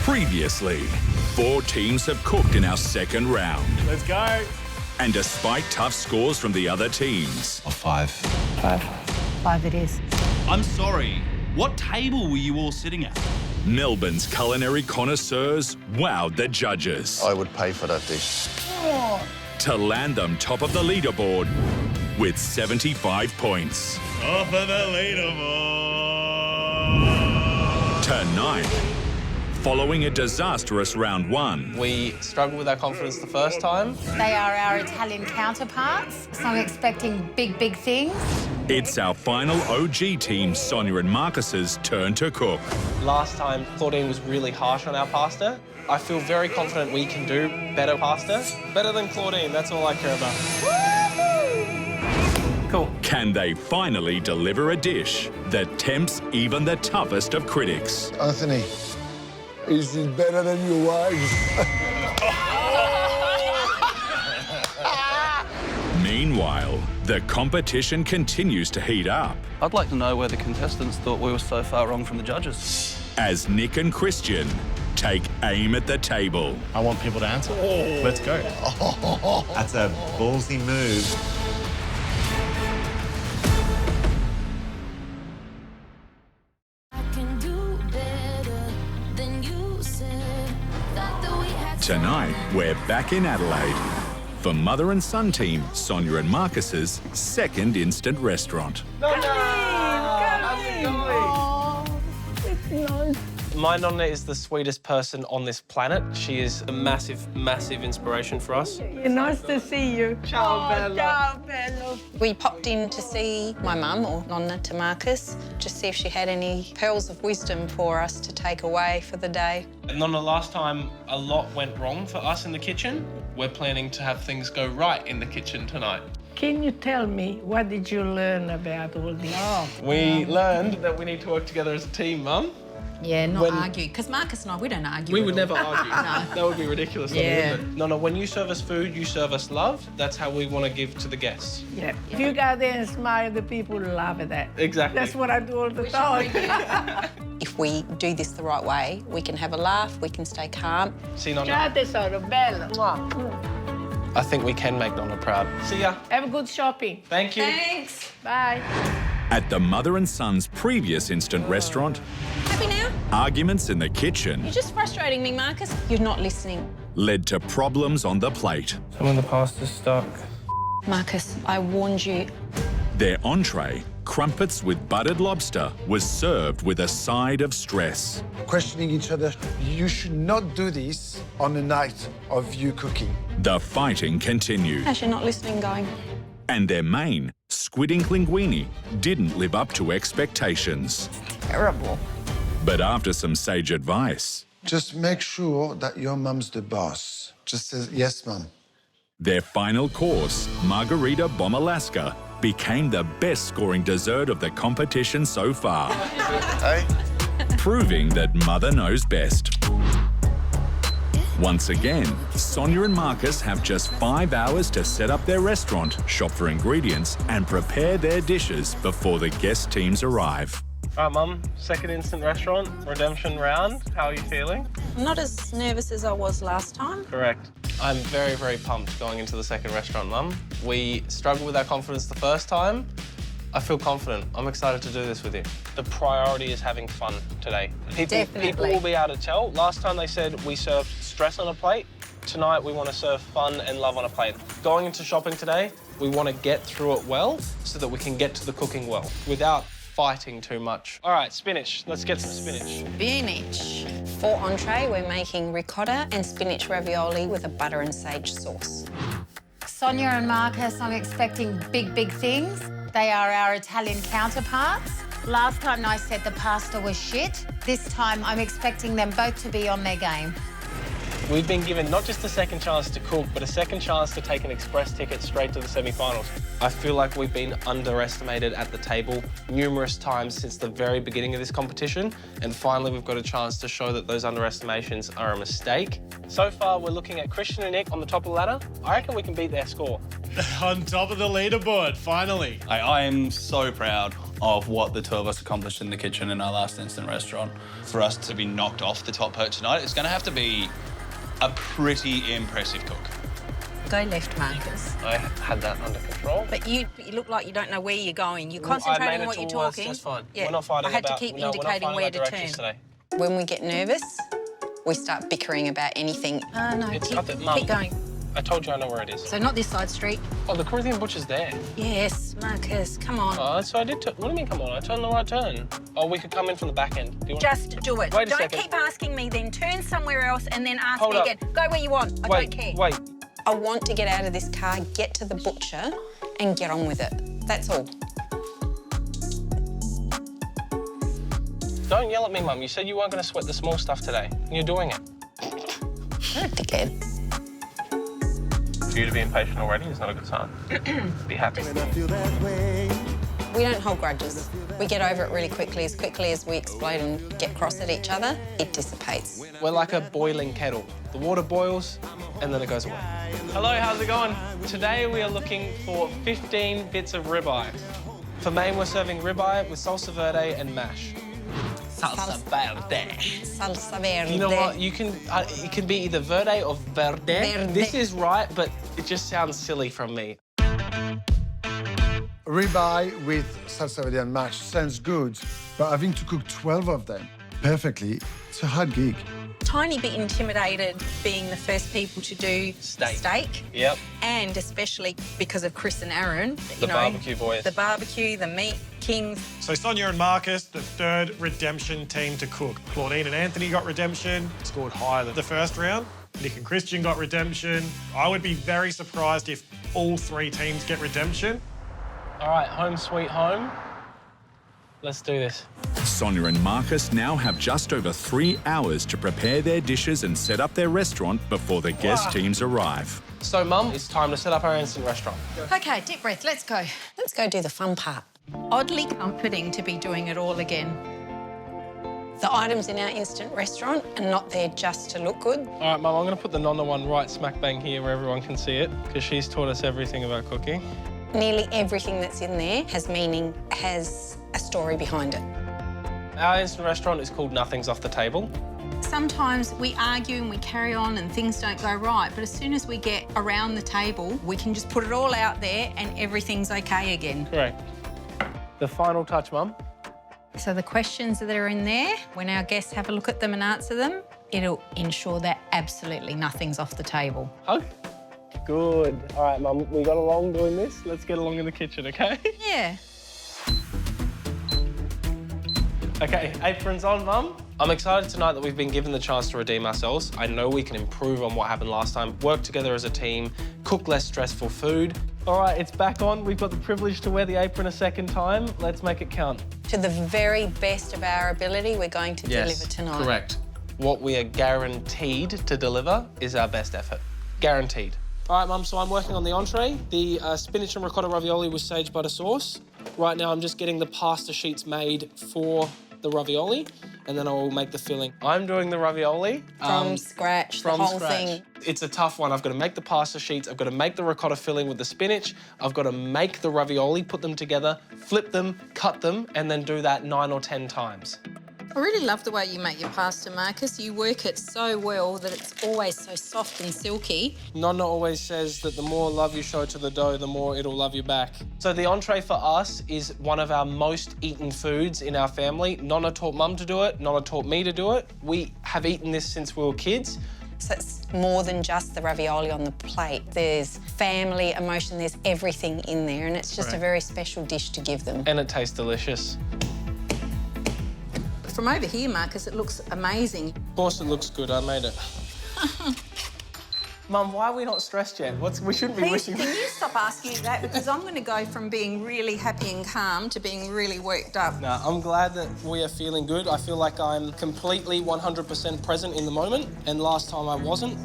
Previously, 4 teams have cooked in our second round. Let's go. And despite tough scores from the other teams... Oh, 5. 5. 5 it is. I'm sorry, what table were you all sitting at? Melbourne's culinary connoisseurs wowed the judges. I would pay for that dish. To land them top of the leaderboard with 75 points. Top of the leaderboard. Tonight, following a disastrous round 1. We struggled with our confidence the first time. They are our Italian counterparts, so I'm expecting big, big things. It's our final OG team, Sonia and Marcus's turn to cook. Last time, Claudine was really harsh on our pasta. I feel very confident we can do better pasta. Better than Claudine, that's all I care about. Cool. Can they finally deliver a dish that tempts even the toughest of critics? Anthony, is it better than your wives? Meanwhile, the competition continues to heat up I'd like to know where the contestants thought we were so far wrong from the judges. as Nick and Christian take aim at the table. I want people to answer. Let's go. That's a ballsy move. Tonight, we're back in Adelaide for mother and son team Sonia and Marcus's second instant restaurant. My nonna is the sweetest person on this planet. She is a massive, massive inspiration for us. Nice to see you. Ciao, Bella. Ciao, Bello. We popped in to see my mum, or Nonna to Marcus, just see if she had any pearls of wisdom for us to take away for the day. Nonna, last time a lot went wrong for us in the kitchen. We're planning to have things go right in the kitchen tonight. Can you tell me, what did you learn about all this? We learned that we need to work together as a team, Mum. Yeah, not argue, because Marcus and I, we don't argue. We would never argue. No. That would be ridiculous. Yeah. Wouldn't it? Nonna, when you serve us food, you serve us love. That's how we want to give to the guests. Yeah. If you go there and smile, the people love that. Exactly. That's what I do all the time. If we do this the right way, we can have a laugh, we can stay calm. See, Nonna, Ciao, tesoro, bello. I think we can make Nonna proud. See ya. Have good shopping. Thank you. Thanks. Bye. At the mother and son's previous instant restaurant, Happy now? arguments in the kitchen You're just frustrating me, Marcus. You're not listening. led to problems on the plate. Some of the pasta's stuck. Marcus, I warned you. Their entree, crumpets with buttered lobster, was served with a side of stress. Questioning each other. You should not do this on a night of you cooking. The fighting continued, As you're not listening, going. and their main, squid ink linguine, didn't live up to expectations. Terrible. But after some sage advice, Just make sure that your mum's the boss. Just says, yes, mum. their final course, Margarita Bomb Alaska, became the best-scoring dessert of the competition so far, Hey? proving that Mother knows best. Once again, Sonia and Marcus have just 5 hours to set up their restaurant, shop for ingredients, and prepare their dishes before the guest teams arrive. All right, Mum, second instant restaurant, redemption round. How are you feeling? I'm not as nervous as I was last time. Correct. I'm very, very pumped going into the second restaurant, Mum. We struggled with our confidence the first time. I feel confident. I'm excited to do this with you. The priority is having fun today. People will be able to tell. Last time they said we served stress on a plate. Tonight we want to serve fun and love on a plate. Going into shopping today, we want to get through it well so that we can get to the cooking well without fighting too much. All right, spinach. Let's get some spinach. Spinach. For entree, we're making ricotta and spinach ravioli with a butter and sage sauce. Sonia and Marcus, I'm expecting big, big things. They are our Italian counterparts. Last time I said the pasta was shit. This time I'm expecting them both to be on their game. We've been given not just a second chance to cook, but a second chance to take an express ticket straight to the semi-finals. I feel like we've been underestimated at the table numerous times since the very beginning of this competition, and finally we've got a chance to show that those underestimations are a mistake. So far, we're looking at Christian and Nick on the top of the ladder. I reckon we can beat their score. On top of the leaderboard, finally. I am so proud of what the two of us accomplished in the kitchen in our last instant restaurant. For us to be knocked off the top perch tonight, it's going to have to be a pretty impressive cook. Go left, Marcus. I had that under control. But you look like you don't know where you're going. You're concentrating on what you're talking. That's fine. Yeah. We're not fighting I had about, to keep no, indicating where to turn. Today. When we get nervous, we start bickering about anything. No, keep going. I told you I know where it is. So not this side street. Oh, the Corinthian butcher's there. Yes, Marcus, come on. Oh, so I did. What do you mean, come on? I turned the right turn. Oh, we could come in from the back end. Do you want... Just do it. Wait a don't second. keep asking me then. Turn somewhere else and then ask Hold me up. again. Go where you want. I don't care. Wait. I want to get out of this car, get to the butcher and get on with it. That's all. Don't yell at me, Mum. You said you weren't going to sweat the small stuff today. And you're doing it. You're a dickhead. For you to be impatient already is not a good sign. Be happy. We don't hold grudges. We get over it really quickly. As quickly as we explode and get cross at each other, it dissipates. We're like a boiling kettle. The water boils and then it goes away. Hello, how's it going? Today we are looking for 15 bits of ribeye. For main, we're serving ribeye with salsa verde and mash. Salsa verde. Salsa verde. You know what? You can it can be either verde or verde. This is right, but it just sounds silly from me. Ribeye with salsa verde and mash sounds good, but having to cook 12 of them perfectly, it's a hard gig. Tiny bit intimidated being the first people to do steak. Yep. And especially because of Chris and Aaron. The barbecue boys. The barbecue, the meat kings. So Sonia and Marcus, the third redemption team to cook. Claudine and Anthony got redemption, scored higher than the first round. Nick and Christian got redemption. I would be very surprised if all three teams get redemption. All right, home sweet home. Let's do this. Sonia and Marcus now have just over 3 hours to prepare their dishes and set up their restaurant before the guest teams arrive. So, Mum, it's time to set up our instant restaurant. Okay, deep breath, let's go. Let's go do the fun part. Oddly comforting to be doing it all again. The items in our instant restaurant are not there just to look good. All right, Mum, I'm going to put the Nonna one right smack bang here where everyone can see it, because she's taught us everything about cooking. Nearly everything that's in there has meaning, has a story behind it. Our instant restaurant is called Nothing's Off the Table. Sometimes we argue and we carry on and things don't go right, but as soon as we get around the table, we can just put it all out there and everything's okay again. Correct. The final touch, Mum. So the questions that are in there, when our guests have a look at them and answer them, it'll ensure that absolutely nothing's off the table. Hug. Good. All right, Mum, we got along doing this. Let's get along in the kitchen, okay? Yeah. Okay, aprons on, Mum. I'm excited tonight that we've been given the chance to redeem ourselves. I know we can improve on what happened last time, work together as a team, cook less stressful food. All right, it's back on. We've got the privilege to wear the apron a second time. Let's make it count. To the very best of our ability, we're going to deliver tonight. Correct. What we are guaranteed to deliver is our best effort. Guaranteed. All right, Mum, so I'm working on the entree. The spinach and ricotta ravioli with sage butter sauce. Right now, I'm just getting the pasta sheets made for the ravioli, and then I will make the filling. I'm doing the ravioli. From scratch, the whole thing. It's a tough one. I've got to make the pasta sheets, I've got to make the ricotta filling with the spinach, I've got to make the ravioli, put them together, flip them, cut them, and then do that 9 or 10 times. I really love the way you make your pasta, Marcus. You work it so well that it's always so soft and silky. Nonna always says that the more love you show to the dough, the more it'll love you back. So the entree for us is one of our most eaten foods in our family. Nonna taught Mum to do it, Nonna taught me to do it. We have eaten this since we were kids. So it's more than just the ravioli on the plate. There's family, emotion, there's everything in there, and it's just a very special dish to give them. And it tastes delicious. From over here, Marcus, it looks amazing. Of course it looks good, I made it. Mum, why are we not stressed yet? We shouldn't be wishing. Can you stop asking that? Because I'm going to go from being really happy and calm to being really worked up. No, I'm glad that we are feeling good. I feel like I'm completely 100% present in the moment, and last time I wasn't.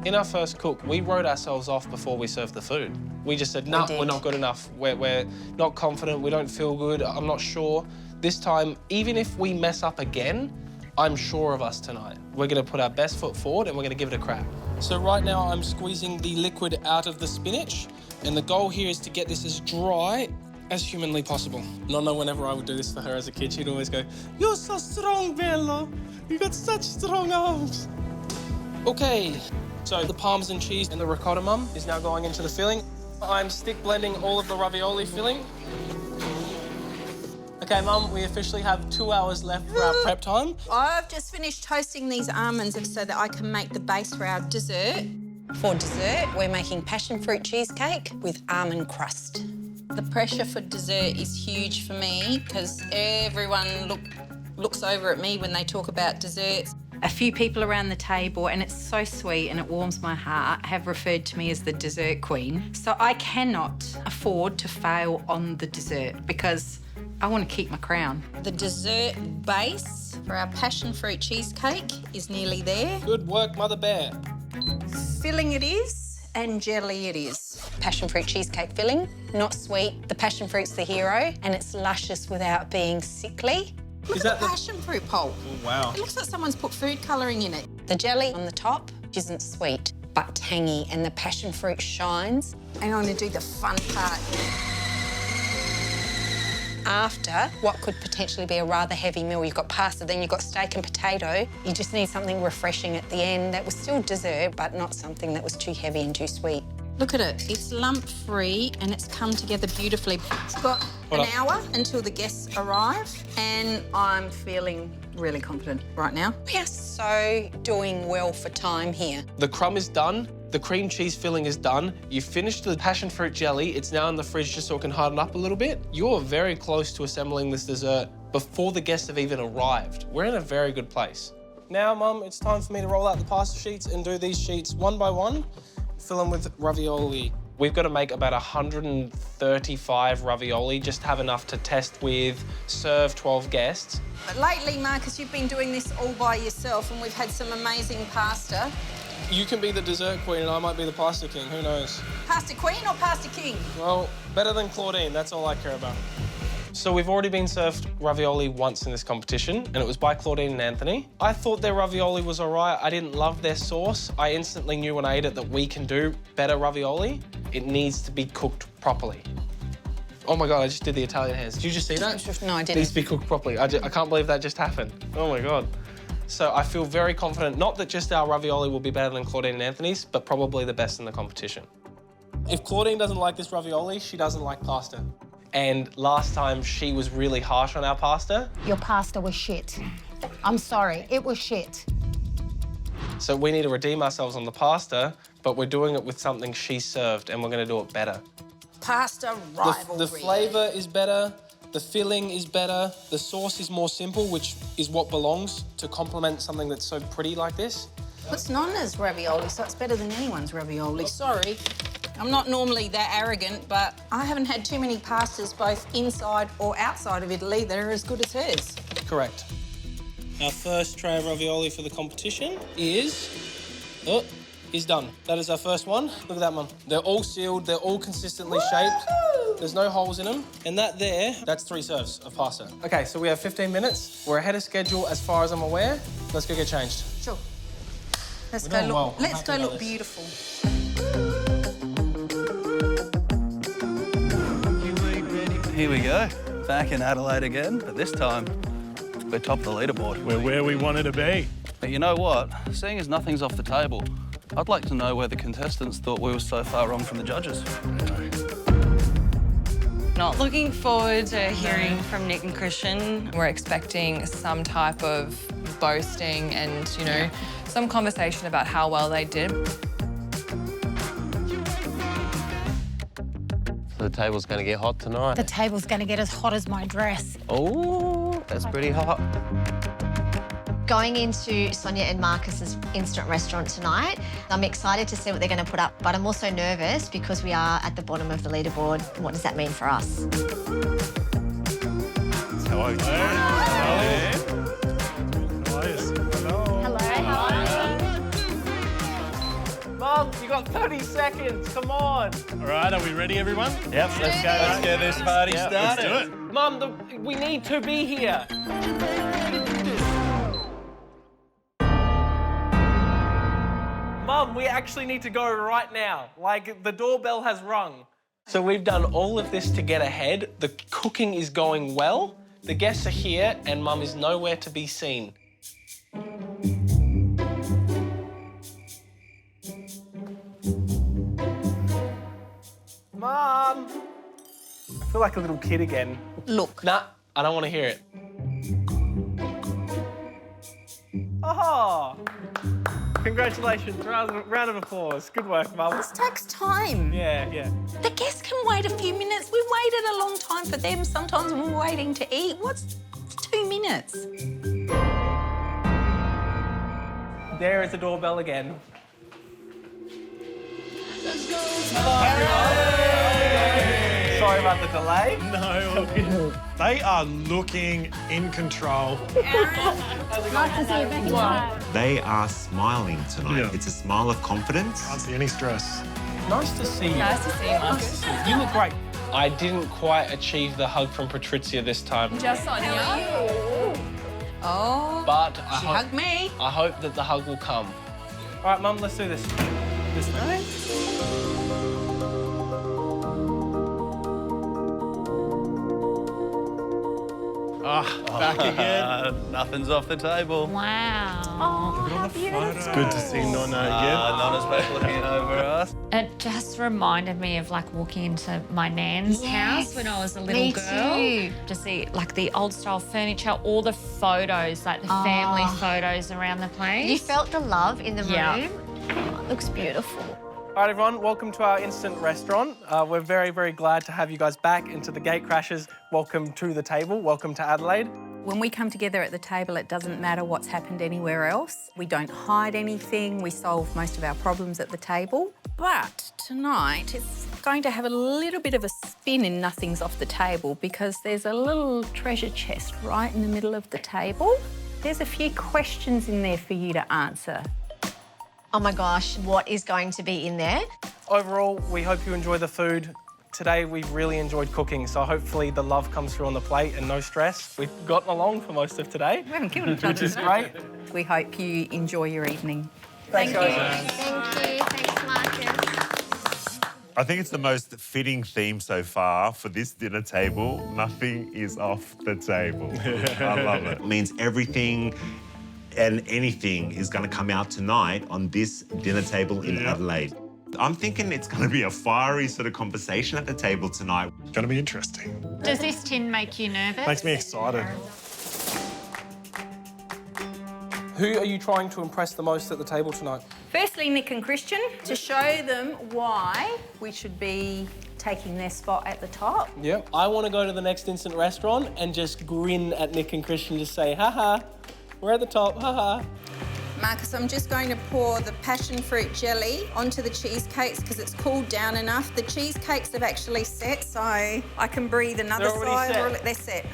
In our first cook, we wrote ourselves off before we served the food. We just said, no, we're not good enough. We're not confident, we don't feel good, I'm not sure. This time, even if we mess up again, I'm sure of us tonight. We're going to put our best foot forward and we're going to give it a crack. So right now, I'm squeezing the liquid out of the spinach, and the goal here is to get this as dry as humanly possible. Nonna, whenever I would do this for her as a kid, she'd always go, "You're so strong, Bello. You got such strong arms." Okay, so the parmesan cheese and the ricotta, Mum, is now going into the filling. I'm stick blending all of the ravioli filling. Okay, Mum, we officially have 2 hours left for our prep time. I've just finished toasting these almonds so that I can make the base for our dessert. For dessert, we're making passion fruit cheesecake with almond crust. The pressure for dessert is huge for me because everyone looks over at me when they talk about desserts. A few people around the table, and it's so sweet and it warms my heart, have referred to me as the dessert queen. So I cannot afford to fail on the dessert because I want to keep my crown. The dessert base for our passion fruit cheesecake is nearly there. Good work, Mother Bear. Filling it is, and jelly it is. Passion fruit cheesecake filling, not sweet. The passion fruit's the hero, and it's luscious without being sickly. Look at the passion fruit pulp. Oh, wow. It looks like someone's put food colouring in it. The jelly on the top isn't sweet, but tangy, and the passion fruit shines. And I'm going to do the fun part. After what could potentially be a rather heavy meal, you've got pasta, then you've got steak and potato. You just need something refreshing at the end that was still dessert, but not something that was too heavy and too sweet. Look at it. It's lump-free and it's come together beautifully. It's got an hour until the guests arrive, and I'm feeling really confident right now. We are so doing well for time here. The crumb is done. The cream cheese filling is done. You finished the passion fruit jelly. It's now in the fridge just so it can harden up a little bit. You're very close to assembling this dessert before the guests have even arrived. We're in a very good place. Now, Mum, it's time for me to roll out the pasta sheets and do these sheets one by one. Fill them with ravioli. We've got to make about 135 ravioli, just have enough to test with, serve 12 guests. But lately, Marcus, you've been doing this all by yourself, and we've had some amazing pasta. You can be the dessert queen and I might be the pasta king, who knows? Pasta queen or pasta king? Well, better than Claudine, that's all I care about. So we've already been served ravioli once in this competition, and it was by Claudine and Anthony. I thought their ravioli was all right. I didn't love their sauce. I instantly knew when I ate it that we can do better ravioli. It needs to be cooked properly. Oh my God, I just did the Italian hands. Did you just see that? No, I didn't. It needs to be cooked properly. I can't believe that just happened. Oh my God. So I feel very confident, not that just our ravioli will be better than Claudine and Anthony's, but probably the best in the competition. If Claudine doesn't like this ravioli, she doesn't like pasta. And last time she was really harsh on our pasta. Your pasta was shit. I'm sorry, it was shit. So we need to redeem ourselves on the pasta, but we're doing it with something she served, and we're going to do it better. Pasta rivalry. The flavour is better, the filling is better, the sauce is more simple, which is what belongs to complement something that's so pretty like this. It's Nonna's ravioli, so it's better than anyone's ravioli. Sorry. I'm not normally that arrogant, but I haven't had too many pastas, both inside or outside of Italy, that are as good as hers. Correct. Our first tray of ravioli for the competition is done. That is our first one. Look at that, Mum. They're all sealed, they're all consistently shaped. There's no holes in them. And that's 3 serves of pasta. Okay, so we have 15 minutes. We're ahead of schedule as far as I'm aware. Let's go get changed. Sure. Let's go look beautiful. Here we go, back in Adelaide again, but this time we're top of the leaderboard. We're where we wanted to be. But you know what? Seeing as nothing's off the table, I'd like to know where the contestants thought we were so far wrong from the judges. Not looking forward to hearing from Nick and Christian. We're expecting some type of boasting and, you know, some conversation about how well they did. The table's going to get hot tonight. The table's going to get as hot as my dress. Oh, that's pretty hot. Going into Sonia and Marcus's instant restaurant tonight, I'm excited to see what they're going to put up, but I'm also nervous because we are at the bottom of the leaderboard. What does that mean for us? Hello. Hello, how are you? Mum, you got 30 seconds. Come on. All right, are we ready, everyone? Yep, let's go. Let's get this party started. Let's do it. Mum, we need to be here. Mum, we actually need to go right now. Like, the doorbell has rung. So we've done all of this to get ahead. The cooking is going well. The guests are here, and Mum is nowhere to be seen. Mum! I feel like a little kid again. Look. Nah, I don't want to hear it. Oh! Congratulations. Round of applause. Good work, Mum. This takes time. Yeah. The guests can wait a few minutes. We waited a long time for them. Sometimes we're waiting to eat. What's 2 minutes? There is the doorbell again. Sorry about the delay. No. They are looking in control. Nice to see you back in time. They are smiling tonight. Yeah. It's a smile of confidence. Can't see any stress. Nice to see you. Nice to see you, Marcus. You look great. I didn't quite achieve the hug from Patrizia this time. Just Sonia. Oh, But she hugged me. I hope that the hug will come. All right, Mum, let's do this. This way. Back again. Nothing's off the table. Wow. Oh, how beautiful. It's good to see Nonna again. Not special looking over us. It just reminded me of like walking into my nan's house when I was a little Me girl. too. To see like the old style furniture, all the photos, like the family photos around the place. You felt the love in the room? Yeah. Oh, it looks beautiful. All right, everyone, welcome to our instant restaurant. We're very, very glad to have you guys back into the Gate Crashers. Welcome to the table. Welcome to Adelaide. When we come together at the table, it doesn't matter what's happened anywhere else. We don't hide anything. We solve most of our problems at the table. But tonight, it's going to have a little bit of a spin in Nothing's Off the Table because there's a little treasure chest right in the middle of the table. There's a few questions in there for you to answer. Oh my gosh, what is going to be in there? Overall, we hope you enjoy the food. Today, we've really enjoyed cooking, so hopefully the love comes through on the plate and no stress. We've gotten along for most of today. We haven't killed each other. Which is great. We hope you enjoy your evening. Thanks, guys. Thank you. Thanks, Marcus. I think it's the most fitting theme so far for this dinner table. Nothing is off the table. I love it. It means everything and anything is going to come out tonight on this dinner table in Adelaide. I'm thinking it's going to be a fiery sort of conversation at the table tonight. It's going to be interesting. Does this tin make you nervous? Makes me excited. Who are you trying to impress the most at the table tonight? Firstly, Nick and Christian, to show them why we should be taking their spot at the top. Yep. I want to go to the next instant restaurant and just grin at Nick and Christian, just say, ha-ha, we're at the top, ha-ha. Marcus, I'm just going to pour the passion fruit jelly onto the cheesecakes because it's cooled down enough. The cheesecakes have actually set, so I can breathe another sigh. They're set.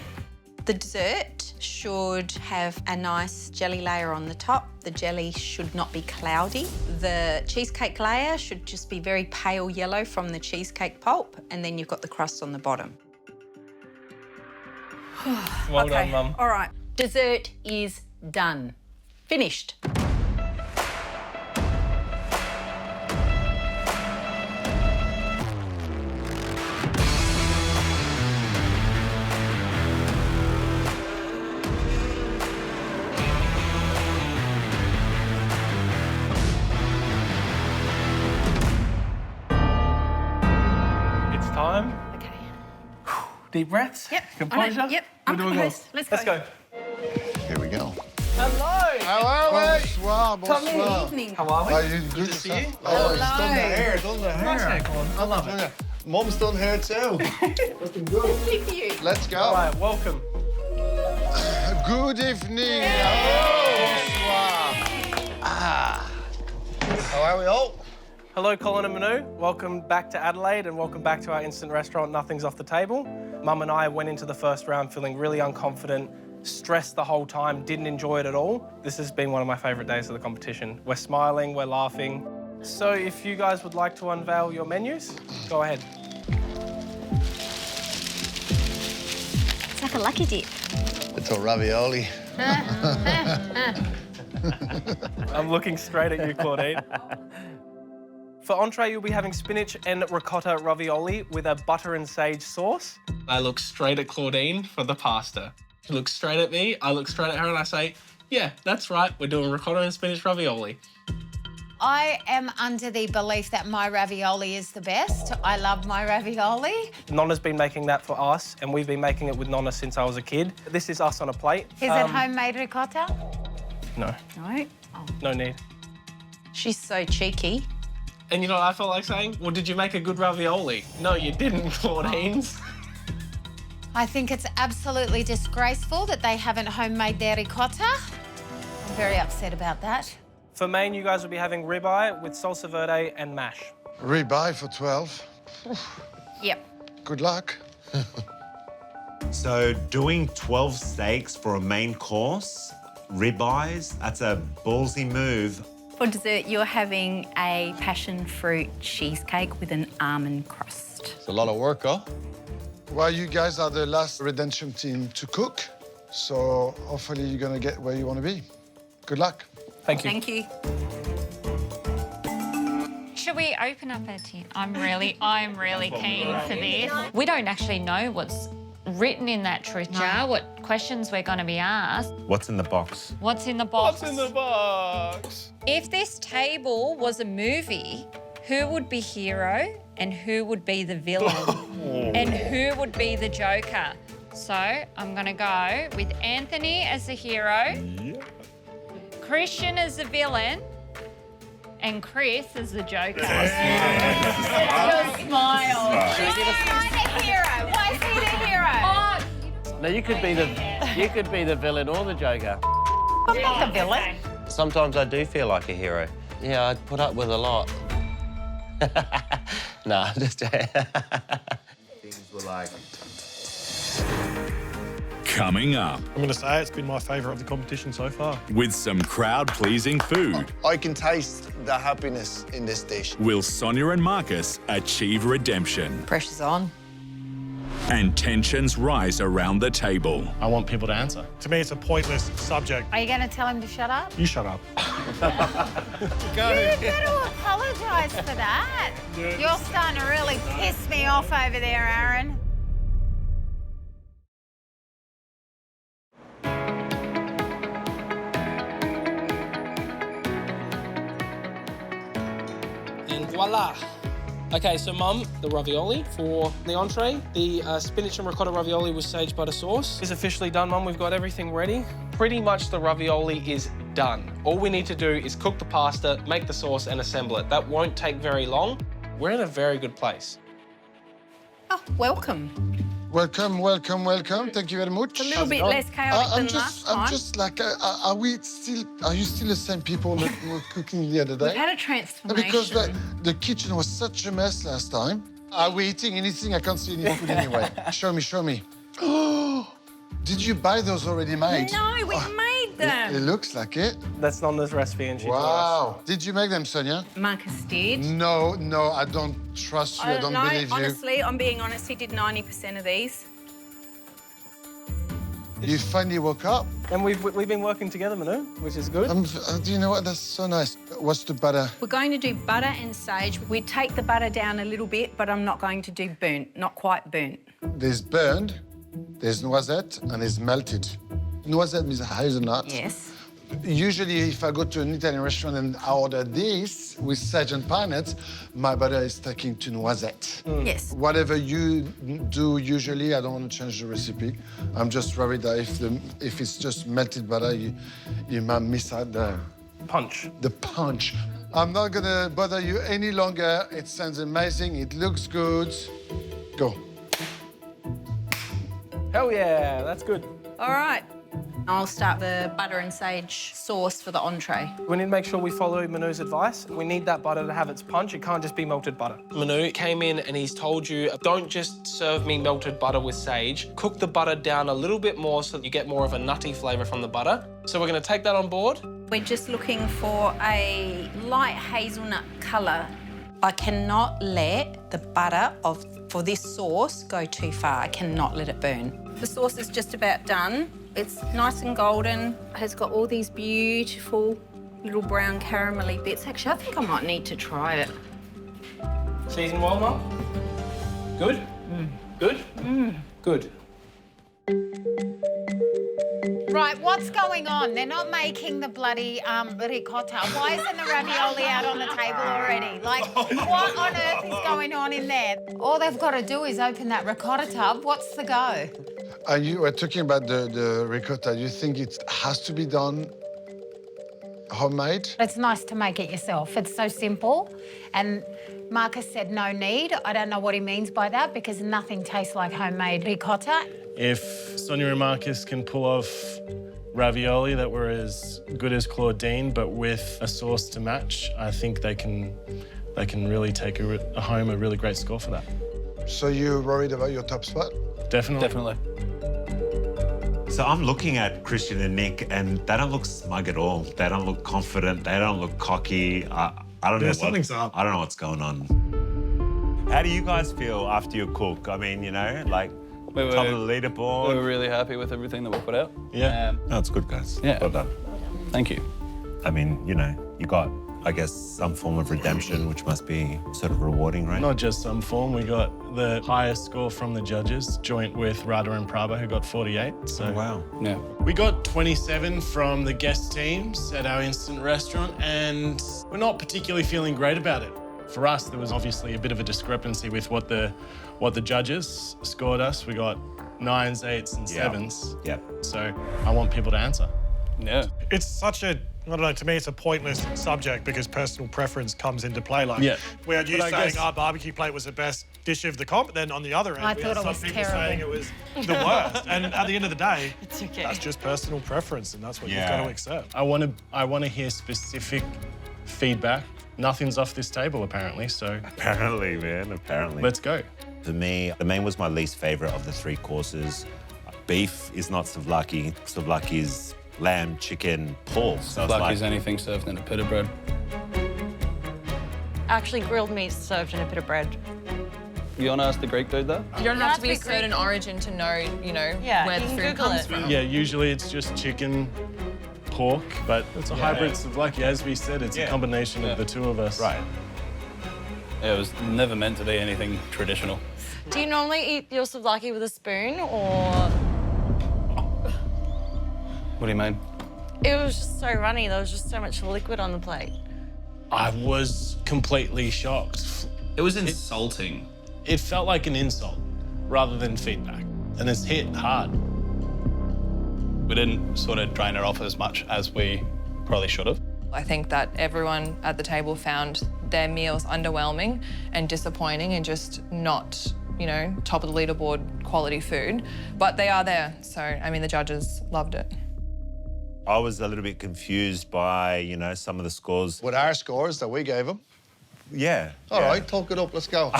The dessert should have a nice jelly layer on the top. The jelly should not be cloudy. The cheesecake layer should just be very pale yellow from the cheesecake pulp, and then you've got the crust on the bottom. Well done, Mum. All right, dessert is done. Finished. It's time. Okay. Deep breaths. Yep. Composure. Yep. We're I'm doing composed. well. Let's go. Here we go. Hello. How are we? Bonsoir, bonsoir. Good evening. How are we? Are you Good good to see you. Oh, Hello. he's done the hair, done the hair. Nice hair, Colin. I love it. Mum's done hair too. Looking good. Good for you. Let's go. All right, welcome. Good evening. Hey. ravioli. Hello, Colin and Manu. Welcome back to Adelaide and welcome back to our instant restaurant, Nothing's Off the Table. Mum and I went into the first round feeling really unconfident, stressed the whole time, didn't enjoy it at all. This has been one of my favourite days of the competition. We're smiling, we're laughing. So if you guys would like to unveil your menus, go ahead. It's like a lucky dip. It's a ravioli. I'm looking straight at you, Claudine. For entree, you'll be having spinach and ricotta ravioli with a butter and sage sauce. I look straight at Claudine for the pasta. She looks straight at me, I look straight at her and I say, yeah, that's right, we're doing ricotta and spinach ravioli. I am under the belief that my ravioli is the best. I love my ravioli. Nonna's been making that for us and we've been making it with Nonna since I was a kid. This is us on a plate. Is it homemade ricotta? No. No? No need. She's so cheeky. And you know what I felt like saying? Well, did you make a good ravioli? No, you didn't, Claudines. I think it's absolutely disgraceful that they haven't homemade their ricotta. I'm very upset about that. For main, you guys will be having ribeye with salsa verde and mash. Ribeye for 12. Yep. Good luck. So doing 12 steaks for a main course, ribeyes, that's a ballsy move. For dessert, you're having a passion fruit cheesecake with an almond crust. It's a lot of work, huh? Well, you guys are the last redemption team to cook, so hopefully you're gonna get where you want to be. Good luck. Thank you. Thank you. Should we open up our tin? I'm really keen for this. We don't actually know what's written in that truth jar, what questions we're going to be asked. What's in the box? What's in the box? What's in the box? If this table was a movie, who would be hero and who would be the villain? And who would be the Joker? So I'm going to go with Anthony as the hero, Christian as the villain, and Chris as the Joker. Your smile. Why the hero? Why is he the hero? No, you could be the villain or the Joker. I'm not the villain. Sometimes I do feel like a hero. Yeah, I put up with a lot. No, just Things were like... Coming up, I'm going to say it's been my favourite of the competition so far. with some crowd-pleasing food, I can taste the happiness in this dish. will Sonia and Marcus achieve redemption? Pressure's on. And tensions rise around the table. I want people to answer. To me, it's a pointless subject. Are you going to tell him to shut up? You shut up. You've got to apologise for that. You're starting to really piss me off over there, Aaron. And voila. Okay, so Mum, the ravioli for the entree. The spinach and ricotta ravioli with sage butter sauce is officially done, Mum. We've got everything ready. Pretty much the ravioli is done. All we need to do is cook the pasta, make the sauce and assemble it. That won't take very long. We're in a very good place. Oh, welcome. Welcome, welcome, welcome. Thank you very much. A little bit less chaotic than last time. I'm just like, are you still the same people that were cooking the other day? We've had a transformation. Because the kitchen was such a mess last time. Are we eating anything? I can't see any food anyway. Show me, show me. Did you buy those already made? No, we made them. It looks like it. That's Nonna's recipe and she told us. Wow. Did you make them, Sonia? Marcus did. No, I don't trust you. I don't believe you. Honestly, I'm being honest, he did 90% of these. You finally woke up. And we've been working together, Manu, which is good. Do you know what? That's so nice. What's the butter? We're going to do butter and sage. We take the butter down a little bit, but I'm not going to do burnt, not quite burnt. There's burned, there's noisette, and there's melted. Noisette means hazelnut. Yes. Usually, if I go to an Italian restaurant and I order this with sage and pine nuts, my butter is taken to noisette. Yes. Whatever you do usually, I don't want to change the recipe. I'm just worried that if it's just melted butter, you might miss out the punch. The punch. I'm not gonna bother you any longer. It sounds amazing. It looks good. Go. Hell yeah, that's good. All right. I'll start the butter and sage sauce for the entree. We need to make sure we follow Manu's advice. We need that butter to have its punch. It can't just be melted butter. Manu came in and he's told you, don't just serve me melted butter with sage. Cook the butter down a little bit more so that you get more of a nutty flavour from the butter. So we're going to take that on board. We're just looking for a light hazelnut colour. I cannot let the butter for this sauce go too far. I cannot let it burn. The sauce is just about done. It's nice and golden. It has got all these beautiful little brown caramelly bits. Actually, I think I might need to try it. Season well, Mum? Good? Good? Good. Right, what's going on? They're not making the bloody ricotta. Why isn't the ravioli out on the table already? Like, what on earth is going on in there? All they've got to do is open that ricotta tub. What's the go? You were talking about the ricotta. You think it has to be done homemade? It's nice to make it yourself. It's so simple. And Marcus said no need. I don't know what he means by that because nothing tastes like homemade ricotta. If Sonia and Marcus can pull off ravioli that were as good as Claudine, but with a sauce to match, I think they can really take home a really great score for that. So you're worried about your top spot? Definitely. Definitely. So I'm looking at Christian and Nick, and they don't look smug at all. They don't look confident. They don't look cocky. I don't know. Something's up. I don't know what's going on. How do you guys feel after you cook? I mean, you know, like top of the leaderboard. We were really happy with everything that we put out. Yeah. No, it's good, guys. Yeah. Well done. Thank you. I mean, you know, you got, I guess, some form of redemption, which must be sort of rewarding, right? Not just some form. We got the highest score from the judges, joint with Radha and Prabha, who got 48. So Oh, wow. Yeah. we got 27 from the guest teams at our instant restaurant, and we're not particularly feeling great about it. For us, there was obviously a bit of a discrepancy with what the judges scored us. We got 9s, 8s, and 7s. Yep. So I want people to answer. Yeah. It's such a, I don't know, to me it's a pointless subject because personal preference comes into play. Like, we had you saying our barbecue plate was the best dish of the comp, but then on the other end, I we thought had it some was people terrible. saying it was the worst. And at the end of the day, It's okay. that's just personal preference, and that's what you've got to accept. I want to hear specific feedback. Nothing's off this table, apparently, so... Apparently, man, apparently. Let's go. For me, the main was my least favourite of the 3 courses. Beef is not souvlaki. Souvlaki is lamb, chicken, pork. So Souvlaki is anything served in a pita bread. Actually, grilled meat served in a pita bread. You want to ask the Greek dude, though? You don't have to be a certain origin to know, you know, where the food comes from. Yeah, usually it's just chicken, pork, but it's a hybrid souvlaki. As we said, it's a combination of the two of us. Right. Yeah, it was never meant to be anything traditional. Do you normally eat your souvlaki with a spoon, or...? What do you mean? It was just so runny. There was just so much liquid on the plate. I was completely shocked. It was insulting. It felt like an insult rather than feedback, and it's hit hard. We didn't sort of drain it off as much as we probably should have. I think that everyone at the table found their meals underwhelming and disappointing and just not, you know, top of the leaderboard quality food. But they are there, so, I mean, the judges loved it. I was a little bit confused by, you know, some of the scores. With our scores that we gave them. Yeah. All right, talk it up, let's go.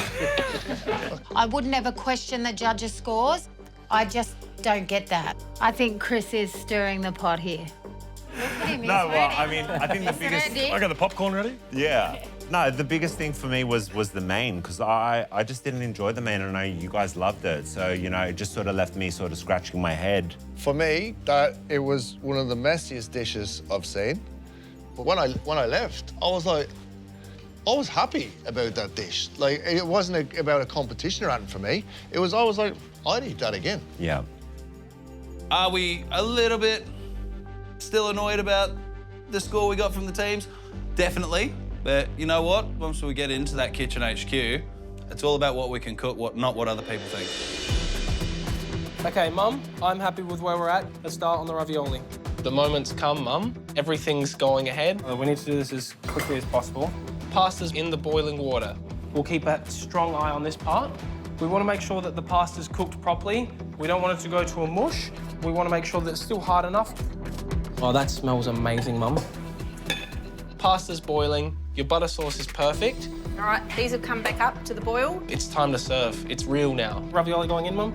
I would never question the judges' scores. I just don't get that. I think Chris is stirring the pot here. No, well, I mean, I think the biggest... I got the popcorn ready? Yeah. No, the biggest thing for me was the main, because I just didn't enjoy the main, and I know you guys loved it. So, you know, it just sort of left me sort of scratching my head. For me, that it was one of the messiest dishes I've seen. But when I left, I was like, I was happy about that dish. Like, it wasn't about a competition or anything for me. It was, I was like, I'd eat that again. Yeah. Are we a little bit still annoyed about the score we got from the teams? Definitely. But you know what? Once we get into that kitchen HQ, it's all about what we can cook, not what other people think. OK, Mum, I'm happy with where we're at. Let's start on the ravioli. The moment's come, Mum. Everything's going ahead. We need to do this as quickly as possible. Pasta's in the boiling water. We'll keep a strong eye on this part. We want to make sure that the pasta's cooked properly. We don't want it to go to a mush. We want to make sure that it's still hard enough. Oh, that smells amazing, Mum. Pasta's boiling. Your butter sauce is perfect. All right, these have come back up to the boil. It's time to serve. It's real now. Ravioli going in, Mum?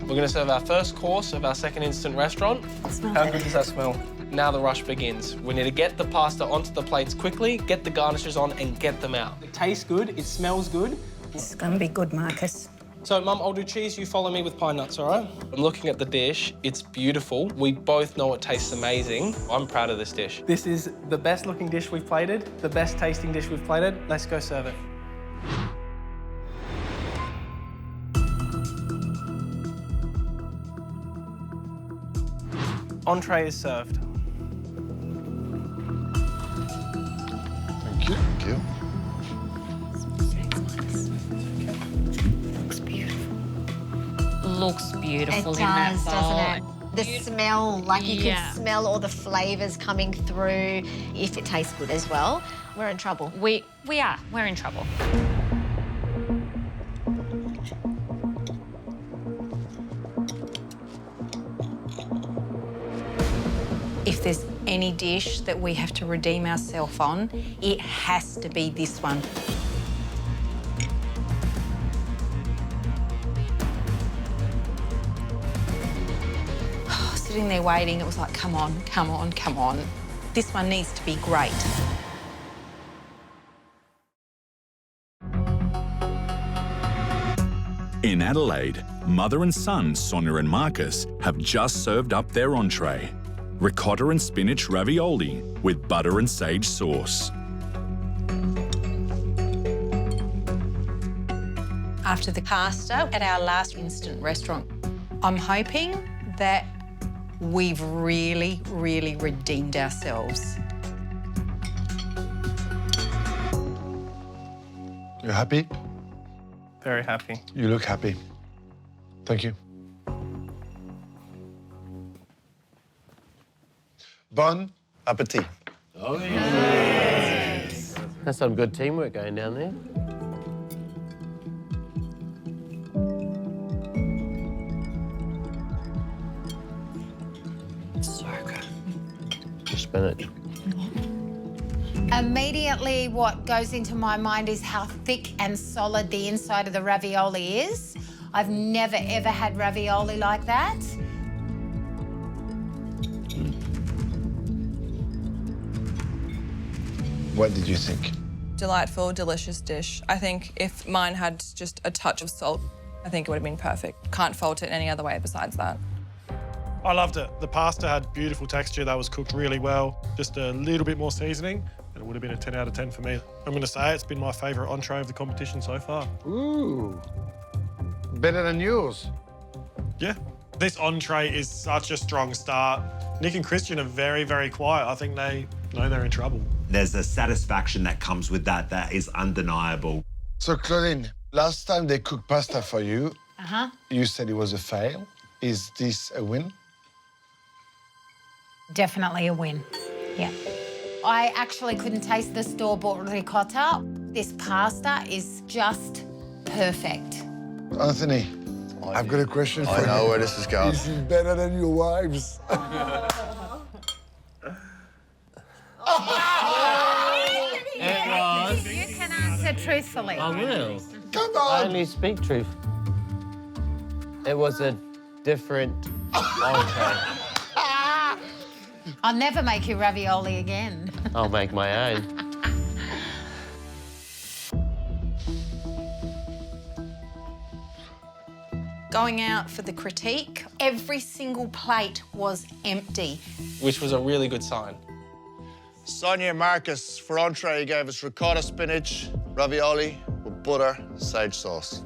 We're going to serve our first course of our second instant restaurant. How good does that smell? Now the rush begins. We need to get the pasta onto the plates quickly, get the garnishes on, and get them out. It tastes good. It smells good. It's going to be good, Marcus. So, Mum, I'll do cheese. You follow me with pine nuts, all right? I'm looking at the dish. It's beautiful. We both know it tastes amazing. I'm proud of this dish. This is the best looking dish we've plated, the best tasting dish we've plated. Let's go serve it. Entree is served. Thank you. Thank you. Looks beautiful It in that does, bowl. doesn't it? The smell, like you Yeah. can smell all the flavours coming through. If it tastes good as well, we're in trouble. We are. We're in trouble. If there's any dish that we have to redeem ourselves on, it has to be this one. Sitting there waiting, it was like, come on, come on, come on. This one needs to be great. In Adelaide, mother and son Sonia and Marcus have just served up their entree, ricotta and spinach ravioli with butter and sage sauce. After the pasta at our last instant restaurant, I'm hoping that we've really, really redeemed ourselves. You happy? Very happy. You look happy. Thank you. Bon appetit. Oh, yeah. That's some good teamwork going down there. So good. Spinach. Immediately, what goes into my mind is how thick and solid the inside of the ravioli is. I've never, ever had ravioli like that. What did you think? Delightful, delicious dish. I think if mine had just a touch of salt, I think it would have been perfect. Can't fault it any other way besides that. I loved it. The pasta had beautiful texture. That was cooked really well. Just a little bit more seasoning, and it would have been a 10 out of 10 for me. I'm going to say it's been my favourite entree of the competition so far. Ooh. Better than yours. Yeah. This entree is such a strong start. Nick and Christian are very, very quiet. I think they know they're in trouble. There's a satisfaction that comes with that is undeniable. So, Claudine, last time they cooked pasta for you, you said it was a fail. Is this a win? Definitely a win, yeah. I actually couldn't taste the store-bought ricotta. This pasta is just perfect. Anthony, I've got a question for you. I know where this is going. Is it better than your wives? You can answer truthfully. I will. Come I on! only speak truth. It was a different entree. I'll never make you ravioli again. I'll make my own. Going out for the critique, every single plate was empty. Which was a really good sign. Sonia and Marcus, for entree, gave us ricotta spinach, ravioli with butter, sage sauce.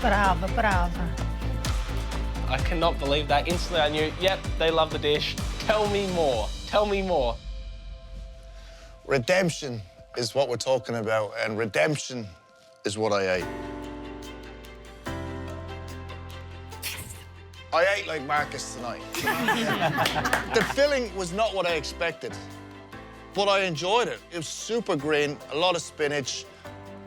Brava, brava. I cannot believe that. Instantly I knew, yep, they love the dish. Tell me more. Tell me more. Redemption is what we're talking about, and redemption is what I ate. I ate like Marcus tonight. The filling was not what I expected, but I enjoyed it. It was super green, a lot of spinach.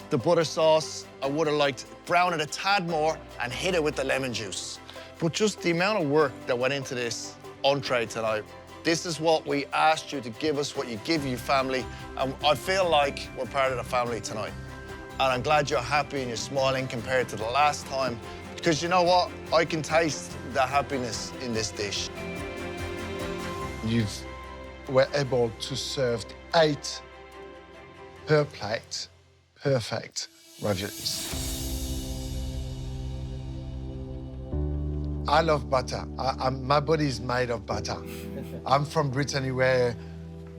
The butter sauce, I would have liked brown it a tad more and hit it with the lemon juice. But just the amount of work that went into this entree tonight, this is what we asked you to give us, what you give your family, and I feel like we're part of the family tonight. And I'm glad you're happy and you're smiling compared to the last time, because you know what? I can taste the happiness in this dish. You were able to serve 8 per plate, perfect raviolis. I love butter. My body is made of butter. I'm from Brittany where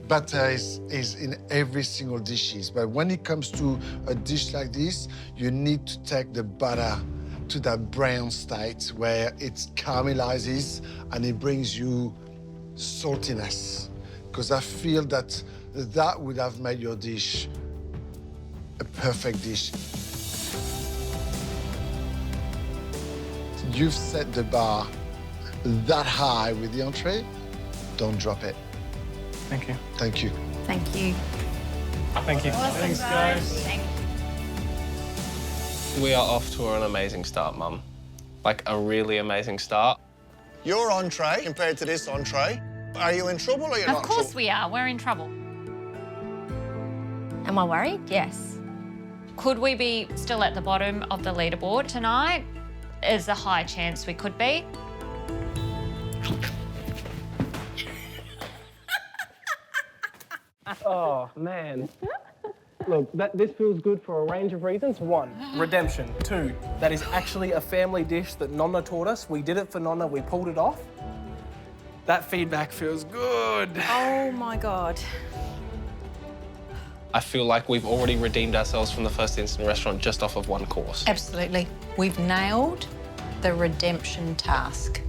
butter is in every single dishes. But when it comes to a dish like this, you need to take the butter to that brown state where it caramelizes and it brings you saltiness. Because I feel that that would have made your dish a perfect dish. You've set the bar that high with the entree. Don't drop it. Thank you. Thank you. Thank you. Thank you. Awesome, Thanks, guys. We are off to an amazing start, Mum. Like, a really amazing start. Your entree compared to this entree, are you in trouble or you're not Of in course trouble? we are. We're in trouble. Am I worried? Yes. Could we be still at the bottom of the leaderboard tonight? There's a high chance we could be. Oh, man. Look, this feels good for a range of reasons. 1, redemption. 2, that is actually a family dish that Nonna taught us. We did it for Nonna, we pulled it off. That feedback feels good. Oh my God. I feel like we've already redeemed ourselves from the first instant restaurant just off of 1 course. Absolutely. We've nailed the redemption task.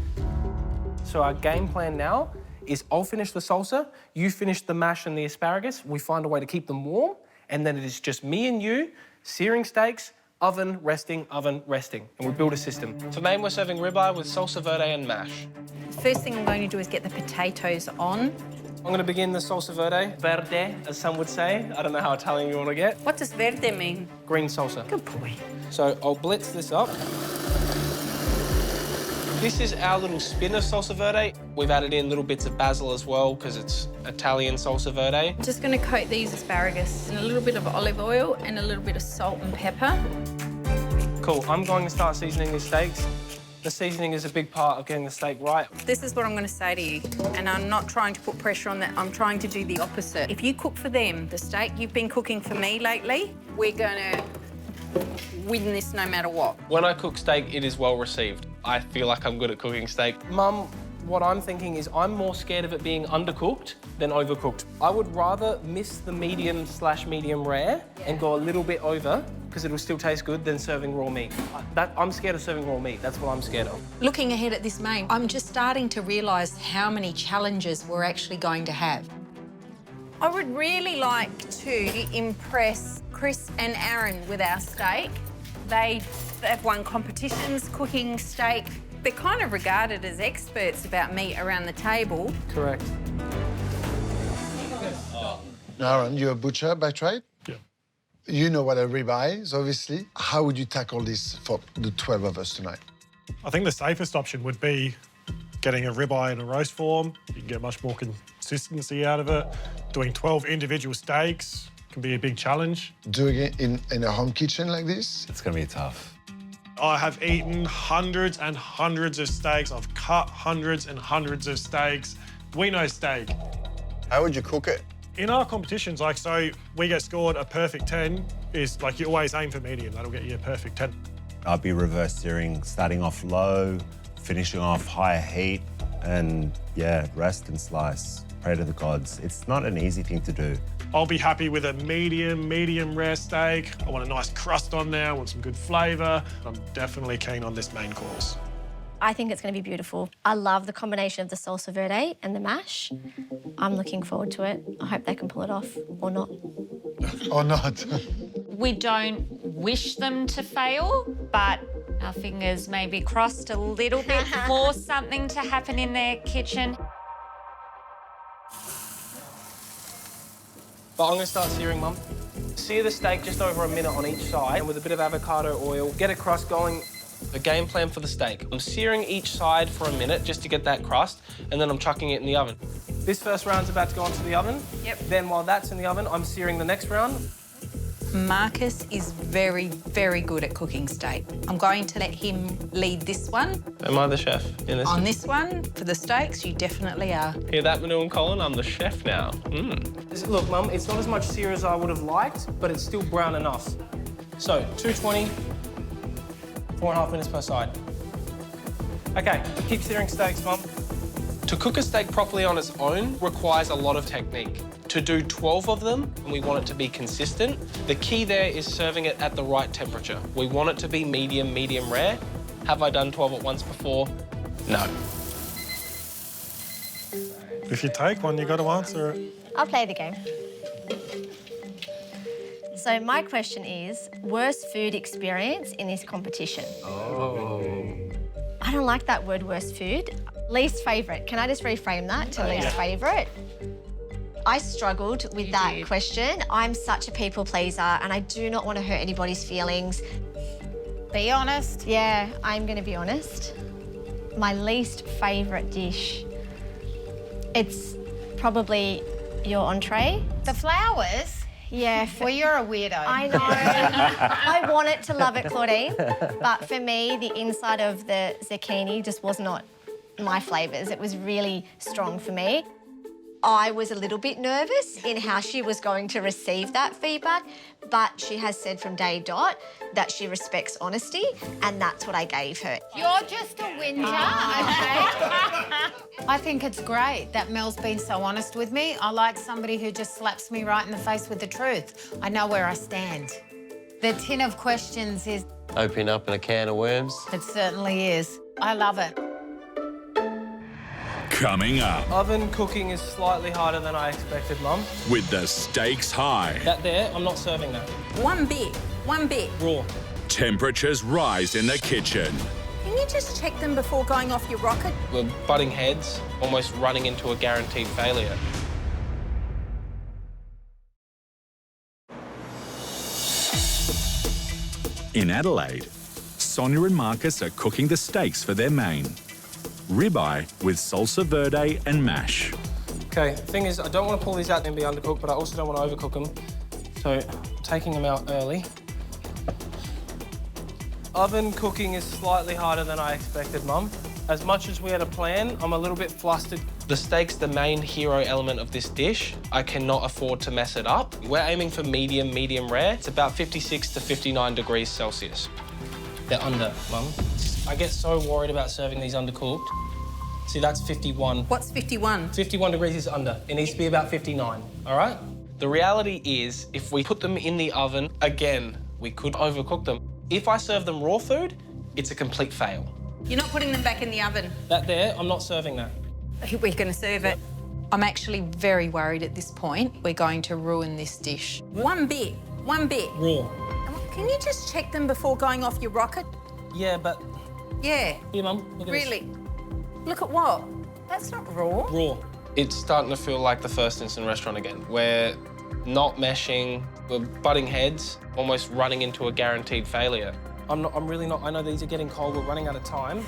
So our game plan now is I'll finish the salsa, you finish the mash and the asparagus, we find a way to keep them warm, and then it is just me and you, searing steaks, oven, resting, and we build a system. For main, we're serving ribeye with salsa verde and mash. First thing I'm going to do is get the potatoes on. I'm going to begin the salsa verde, as some would say. I don't know how Italian you want to get. What does verde mean? Green salsa. Good boy. So I'll blitz this up. This is our little spin of salsa verde. We've added in little bits of basil as well because it's Italian salsa verde. I'm just going to coat these asparagus in a little bit of olive oil and a little bit of salt and pepper. Cool, I'm going to start seasoning these steaks. The seasoning is a big part of getting the steak right. This is what I'm going to say to you, and I'm not trying to put pressure on that. I'm trying to do the opposite. If you cook for them the steak you've been cooking for me lately, we're going to win this no matter what. When I cook steak, it is well received. I feel like I'm good at cooking steak. Mum, what I'm thinking is I'm more scared of it being undercooked than overcooked. I would rather miss the medium/medium rare and go a little bit over because it'll still taste good than serving raw meat. I'm scared of serving raw meat. That's what I'm scared of. Looking ahead at this main, I'm just starting to realise how many challenges we're actually going to have. I would really like to impress Chris and Aaron with our steak. They've won competitions cooking steak. They're kind of regarded as experts about meat around the table. Correct. Aaron, you're a butcher by trade? Yeah. You know what a ribeye is, obviously. How would you tackle this for the 12 of us tonight? I think the safest option would be getting a ribeye in a roast form. You can get much more consistency out of it. Doing 12 individual steaks can be a big challenge. Doing it in a home kitchen like this? It's going to be tough. I have eaten hundreds and hundreds of steaks. I've cut hundreds and hundreds of steaks. We know steak. How would you cook it? In our competitions, like, so we get scored a perfect 10 is like you always aim for medium. That'll get you a perfect 10. I'll be reverse searing, starting off low, finishing off higher heat, and yeah, rest and slice. Pray to the gods. It's not an easy thing to do. I'll be happy with a medium rare steak. I want a nice crust on there. I want some good flavour. I'm definitely keen on this main course. I think it's going to be beautiful. I love the combination of the salsa verde and the mash. I'm looking forward to it. I hope they can pull it off, or not. Or not. We don't wish them to fail, but Our fingers may be crossed a little bit for something to happen in their kitchen. But I'm going to start searing, Mum. Sear the steak just over a minute on each side, and with a bit of avocado oil, get a crust going. A game plan for the steak. I'm searing each side for a minute just to get that crust, and then I'm chucking it in the oven. This first round's about to go into the oven. Yep. Then while that's in the oven, I'm searing the next round. Marcus is very, very good at cooking steak. I'm going to let him lead this one. Am I the chef in this? On this one, for the steaks, you definitely are. Hear that, Manu and Colin? I'm the chef now. Look, Mum, it's not as much sear as I would have liked, but it's still brown enough. So, 220, 4.5 minutes per side. Okay, keep searing steaks, Mum. To cook a steak properly on its own requires a lot of technique. To do 12 of them, and we want it to be consistent, the key there is serving it at the right temperature. We want it to be medium, medium rare. Have I done 12 at once before? No. If you take one, you got to answer it. I'll play the game. So my question is, worst food experience in this competition? I don't like that word, worst food. Least favourite. Can I just reframe that to least favourite? I struggled with that question. I'm such a people pleaser and I do not want to hurt anybody's feelings. Be honest. Yeah, I'm going to be honest. My least favourite dish, it's probably your entree. The flowers? Yeah. Well, you're a weirdo. I know. I wanted to love it, Claudine, but for me, the inside of the zucchini just was not my flavours. It was really strong for me. I was a little bit nervous in how she was going to receive that feedback, but she has said from day dot that she respects honesty, and that's what I gave her. You're just a whinger, okay? I think it's great that Mel's been so honest with me. I like somebody who just slaps me right in the face with the truth. I know where I stand. The tin of questions is... Opening up in a can of worms. It certainly is. I love it. Coming up. Oven cooking is slightly harder than I expected, Mum. With the stakes high. That there, I'm not serving that. One bit. Raw. Temperatures rise in the kitchen. Can you just check them before going off your rocket? We're butting heads, almost running into a guaranteed failure. In Adelaide, Sonia and Marcus are cooking the steaks for their main. Ribeye with salsa verde and mash. Okay, the thing is, I don't want to pull these out and be undercooked, but I also don't want to overcook them. So, I'm taking them out early. Oven cooking is slightly harder than I expected, Mum. As much as we had a plan, I'm a little bit flustered. The steak's the main hero element of this dish. I cannot afford to mess it up. We're aiming for medium, medium rare. It's about 56 to 59 degrees Celsius. They're under, Mum. I get so worried about serving these undercooked. See, that's 51. What's 51? 51 degrees is under. It needs to be about 59, all right? The reality is, if we put them in the oven, again, we could overcook them. If I serve them raw food, it's a complete fail. You're not putting them back in the oven? That there, I'm not serving that. We're going to serve it. I'm actually very worried at this point. We're going to ruin this dish. One bit. Raw. Can you just check them before going off your rocket? Yeah, but... Yeah. Here, Mum, look at this. Really? Look at what? That's not raw. Raw. It's starting to feel like the first instant restaurant again. We're not meshing, we're butting heads, almost running into a guaranteed failure. I'm really not. I know these are getting cold, we're running out of time.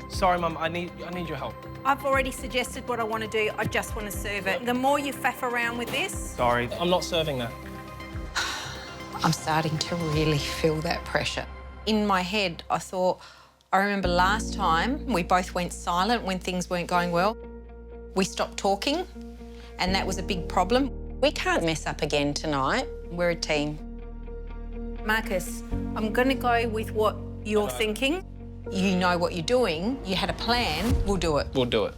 Sorry, Mum, I need your help. I've already suggested what I want to do. I just want to serve it. The more you faff around with this... Sorry, I'm not serving that. I'm starting to really feel that pressure. In my head, I remember last time we both went silent when things weren't going well. We stopped talking, and that was a big problem. We can't mess up again tonight. We're a team. Marcus, I'm going to go with what you're thinking. You know what you're doing. You had a plan. We'll do it. We'll do it.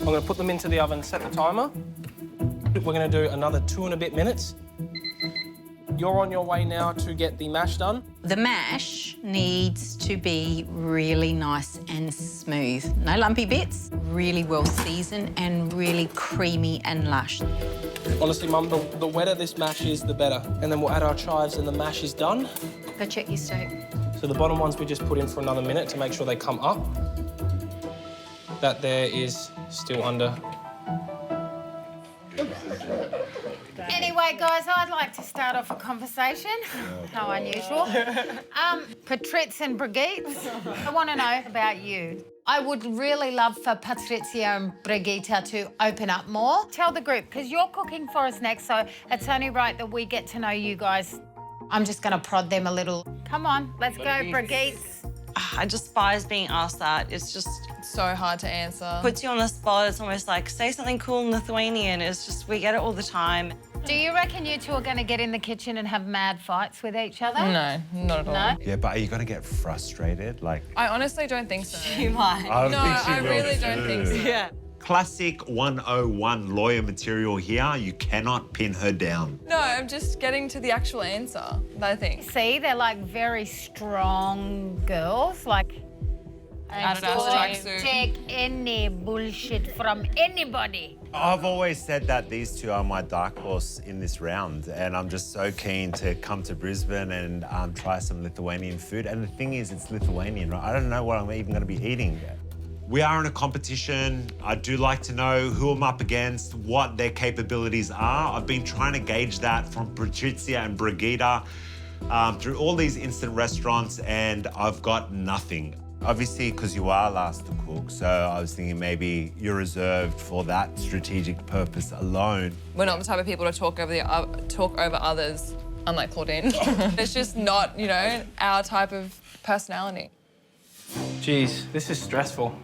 I'm going to put them into the oven, set the timer. We're going to do another 2 and a bit minutes. You're on your way now to get the mash done. The mash needs to be really nice and smooth. No lumpy bits, really well seasoned and really creamy and lush. Honestly, Mum, the wetter this mash is, the better. And then we'll add our chives and the mash is done. Go check your steak. So the bottom ones we just put in for another minute to make sure they come up. That there is still under. Anyway, guys, I'd like to start off a conversation. How unusual. Patrizia and Brigitte, I want to know about you. I would really love for Patrizia and Brigitte to open up more. Tell the group, because you're cooking for us next, so it's only right that we get to know you guys. I'm just going to prod them a little. Come on, let's go, Brigitte. I despise being asked that. It's just so hard to answer. Puts you on the spot. It's almost like, say something cool in Lithuanian. It's just, we get it all the time. Do you reckon you two are going to get in the kitchen and have mad fights with each other? No, not at all. No? Yeah, but are you going to get frustrated? Like, I honestly don't think so. She might. I really don't think so. Yeah. Classic 101 lawyer material here. You cannot pin her down. No, I'm just getting to the actual answer, I think. See, they're like very strong girls. Like, Adidas tracksuit. take any bullshit from anybody. I've always said that these two are my dark horse in this round, and I'm just so keen to come to Brisbane and try some Lithuanian food. And the thing is, it's Lithuanian, right? I don't know what I'm even going to be eating. We are in a competition. I do like to know who I'm up against, what their capabilities are. I've been trying to gauge that from Patrizia and Brigitte through all these instant restaurants, and I've got nothing. Obviously, because you are last to cook, so I was thinking maybe you're reserved for that strategic purpose alone. We're not the type of people to talk over others, unlike Claudine. It's just not, you know, our type of personality. Geez, this is stressful.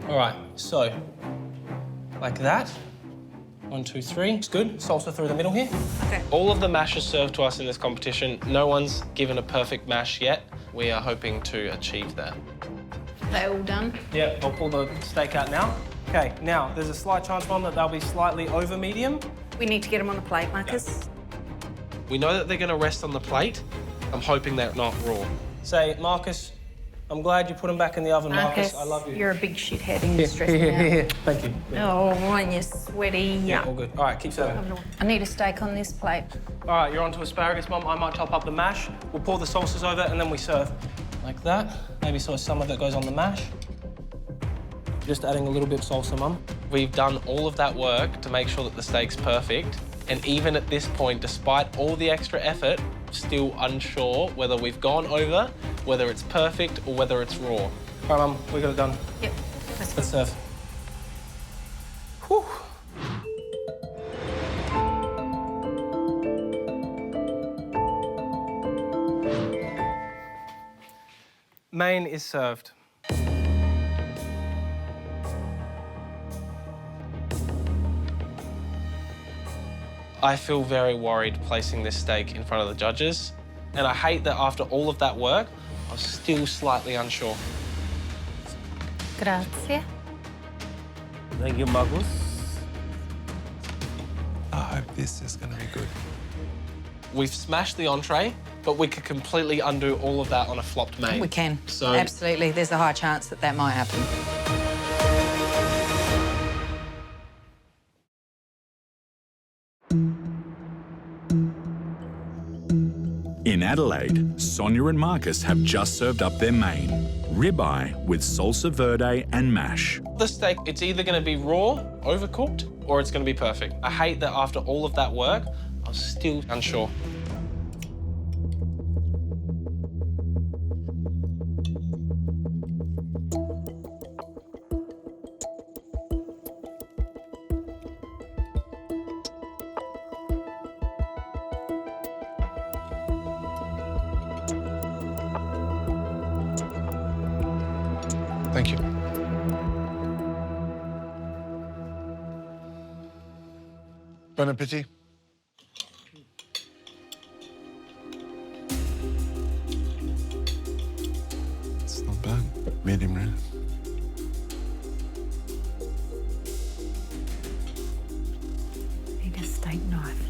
All right, so, like that. 1, 2, 3. It's good. Salsa through the middle here. Okay. All of the mashes served to us in this competition. No one's given a perfect mash yet. We are hoping to achieve that. They're all done? Yeah, I'll pull the steak out now. Okay, now, there's a slight chance, Mum, that they'll be slightly over medium. We need to get them on the plate, Marcus. We know that they're going to rest on the plate. I'm hoping they're not raw. Say, Marcus, I'm glad you put them back in the oven, Marcus. I love you. You're a big shithead and you're stressing me out. Here. Thank you. Oh, and you're sweaty. Yeah, all good. All right, keep serving. I need a steak on this plate. All right, you're on to asparagus, Mum. I might chop up the mash. We'll pour the sauces over and then we serve. Like that. Maybe some of it goes on the mash. Just adding a little bit of salsa, Mum. We've done all of that work to make sure that the steak's perfect. And even at this point, despite all the extra effort, still unsure whether we've gone over, whether it's perfect or whether it's raw. All right, Mum, we got it done. Yep. Let's serve. Whew. Main is served. I feel very worried placing this steak in front of the judges, and I hate that after all of that work, I'm still slightly unsure. Grazie. Thank you, Marcus. I hope this is going to be good. We've smashed the entree, but we could completely undo all of that on a flopped main. We can. So Absolutely. There's a high chance that that might happen. In Adelaide, Sonia and Marcus have just served up their main, ribeye with salsa verde and mash. the steak, it's either going to be raw, overcooked, or it's going to be perfect. I hate that after all of that work, I'm still unsure. Thank you. Bon appétit. It's not bad. Medium rare. Need a steak knife.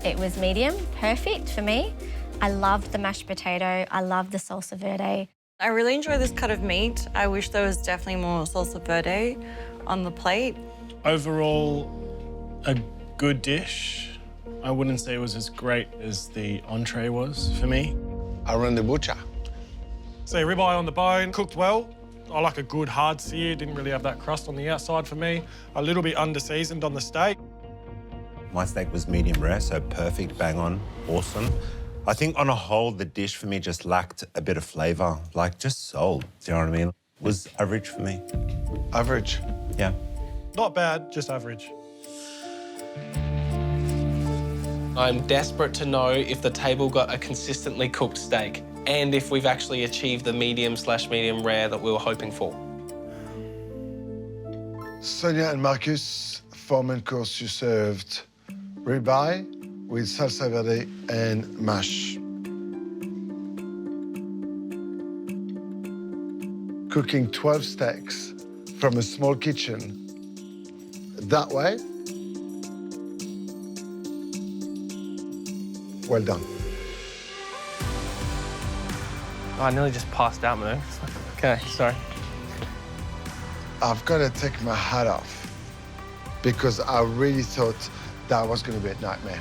It was medium, perfect for me. I loved the mashed potato. I loved the salsa verde. I really enjoy this cut of meat. I wish there was definitely more salsa verde on the plate. Overall, a good dish. I wouldn't say it was as great as the entree was for me. Around the butcher. So ribeye on the bone, cooked well. I like a good hard sear, didn't really have that crust on the outside for me. A little bit under-seasoned on the steak. My steak was medium rare, so perfect, bang on, awesome. I think on a whole, the dish for me just lacked a bit of flavour, like just soul, do you know what I mean? It was average for me. Average? Yeah. Not bad, just average. I'm desperate to know if the table got a consistently cooked steak and if we've actually achieved the medium/medium rare that we were hoping for. Sonia and Marcus, for main course, you served ribeye with salsa verde and mash. Cooking 12 steaks from a small kitchen that way. Well done. Oh, I nearly just passed out, man. Okay, sorry. I've got to take my hat off because I really thought that was going to be a nightmare.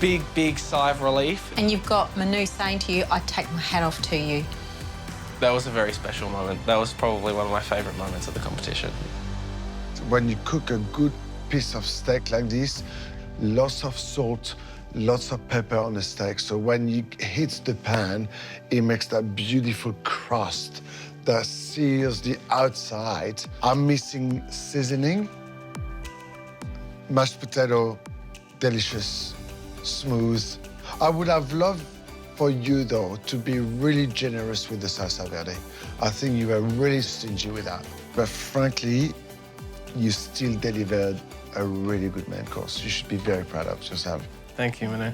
Big sigh of relief. And you've got Manu saying to you, I take my hat off to you. That was a very special moment. That was probably one of my favourite moments of the competition. When you cook a good piece of steak like this, lots of salt, lots of pepper on the steak. So when it hits the pan, it makes that beautiful crust that seals the outside. I'm missing seasoning. Mashed potato, delicious, smooth. I would have loved for you, though, to be really generous with the salsa verde. I think you were really stingy with that. But frankly, you still delivered a really good main course. You should be very proud of yourself. Thank you, Manu.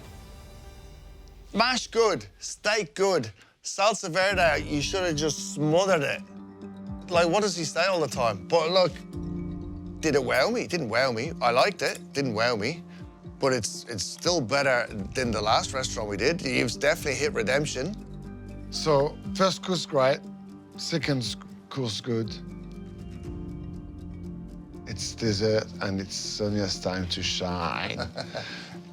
Mash good, steak good. Salsa verde, you should have just smothered it. Like, what does he say all the time? But look, did it wow me? It didn't wow me. I liked it, didn't wow me. But it's still better than the last restaurant we did. You've definitely hit redemption. So, first course great, second course good. It's dessert and it's Sonia's time to shine.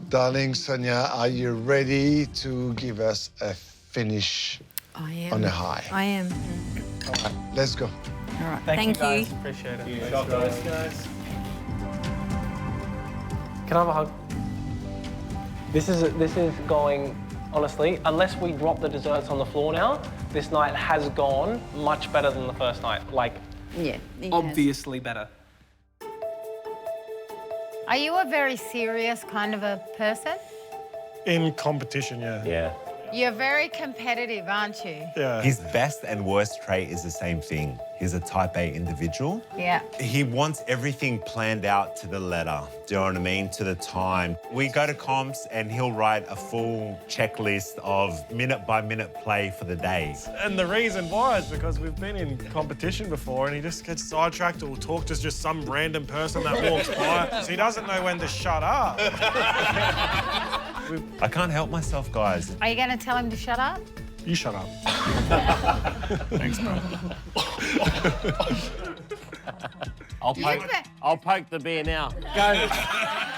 Darling Sonia, are you ready to give us a finish I am. on a high? I am. All right, let's go. All right, Thank thank you. you. Appreciate it. Thanks, guys. Can I have a hug? This is going, honestly, unless we drop the desserts on the floor now, this night has gone much better than the first night. Like, Yeah. obviously better. Are you a very serious kind of a person? In competition, yeah. Yeah. You're very competitive, aren't you? Yeah. His best and worst trait is the same thing. He's a type A individual. Yeah. He wants everything planned out to the letter, do you know what I mean, to the time. We go to comps and he'll write a full checklist of minute-by-minute play for the day. And the reason why is because we've been in competition before and he just gets sidetracked or will talk to just some random person that walks by. So he doesn't know when to shut up. I can't help myself, guys. Are you going to tell him to shut up? You shut up. Thanks, bro. I'll poke the beer now. You've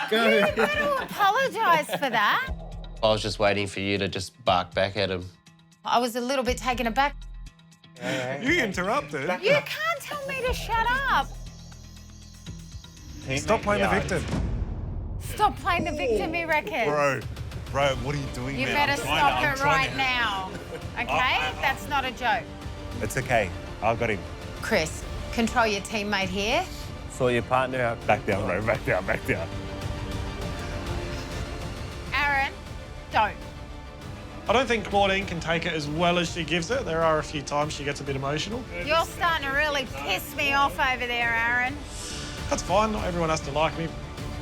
got to apologise for that. I was just waiting for you to just bark back at him. I was a little bit taken aback. You interrupted. You can't tell me to shut up. Stop playing the victim. Stop playing the victim, you reckon? Bro, what are you doing, You man? better stop it right now, okay? That's not a joke. It's okay. I got him. Chris, control your teammate here. Saw your partner out. Back down, bro. Back down, back down. Aaron, don't. I don't think Claudine can take it as well as she gives it. There are a few times she gets a bit emotional. You're starting to really piss me off over there, Aaron. That's fine. Not everyone has to like me.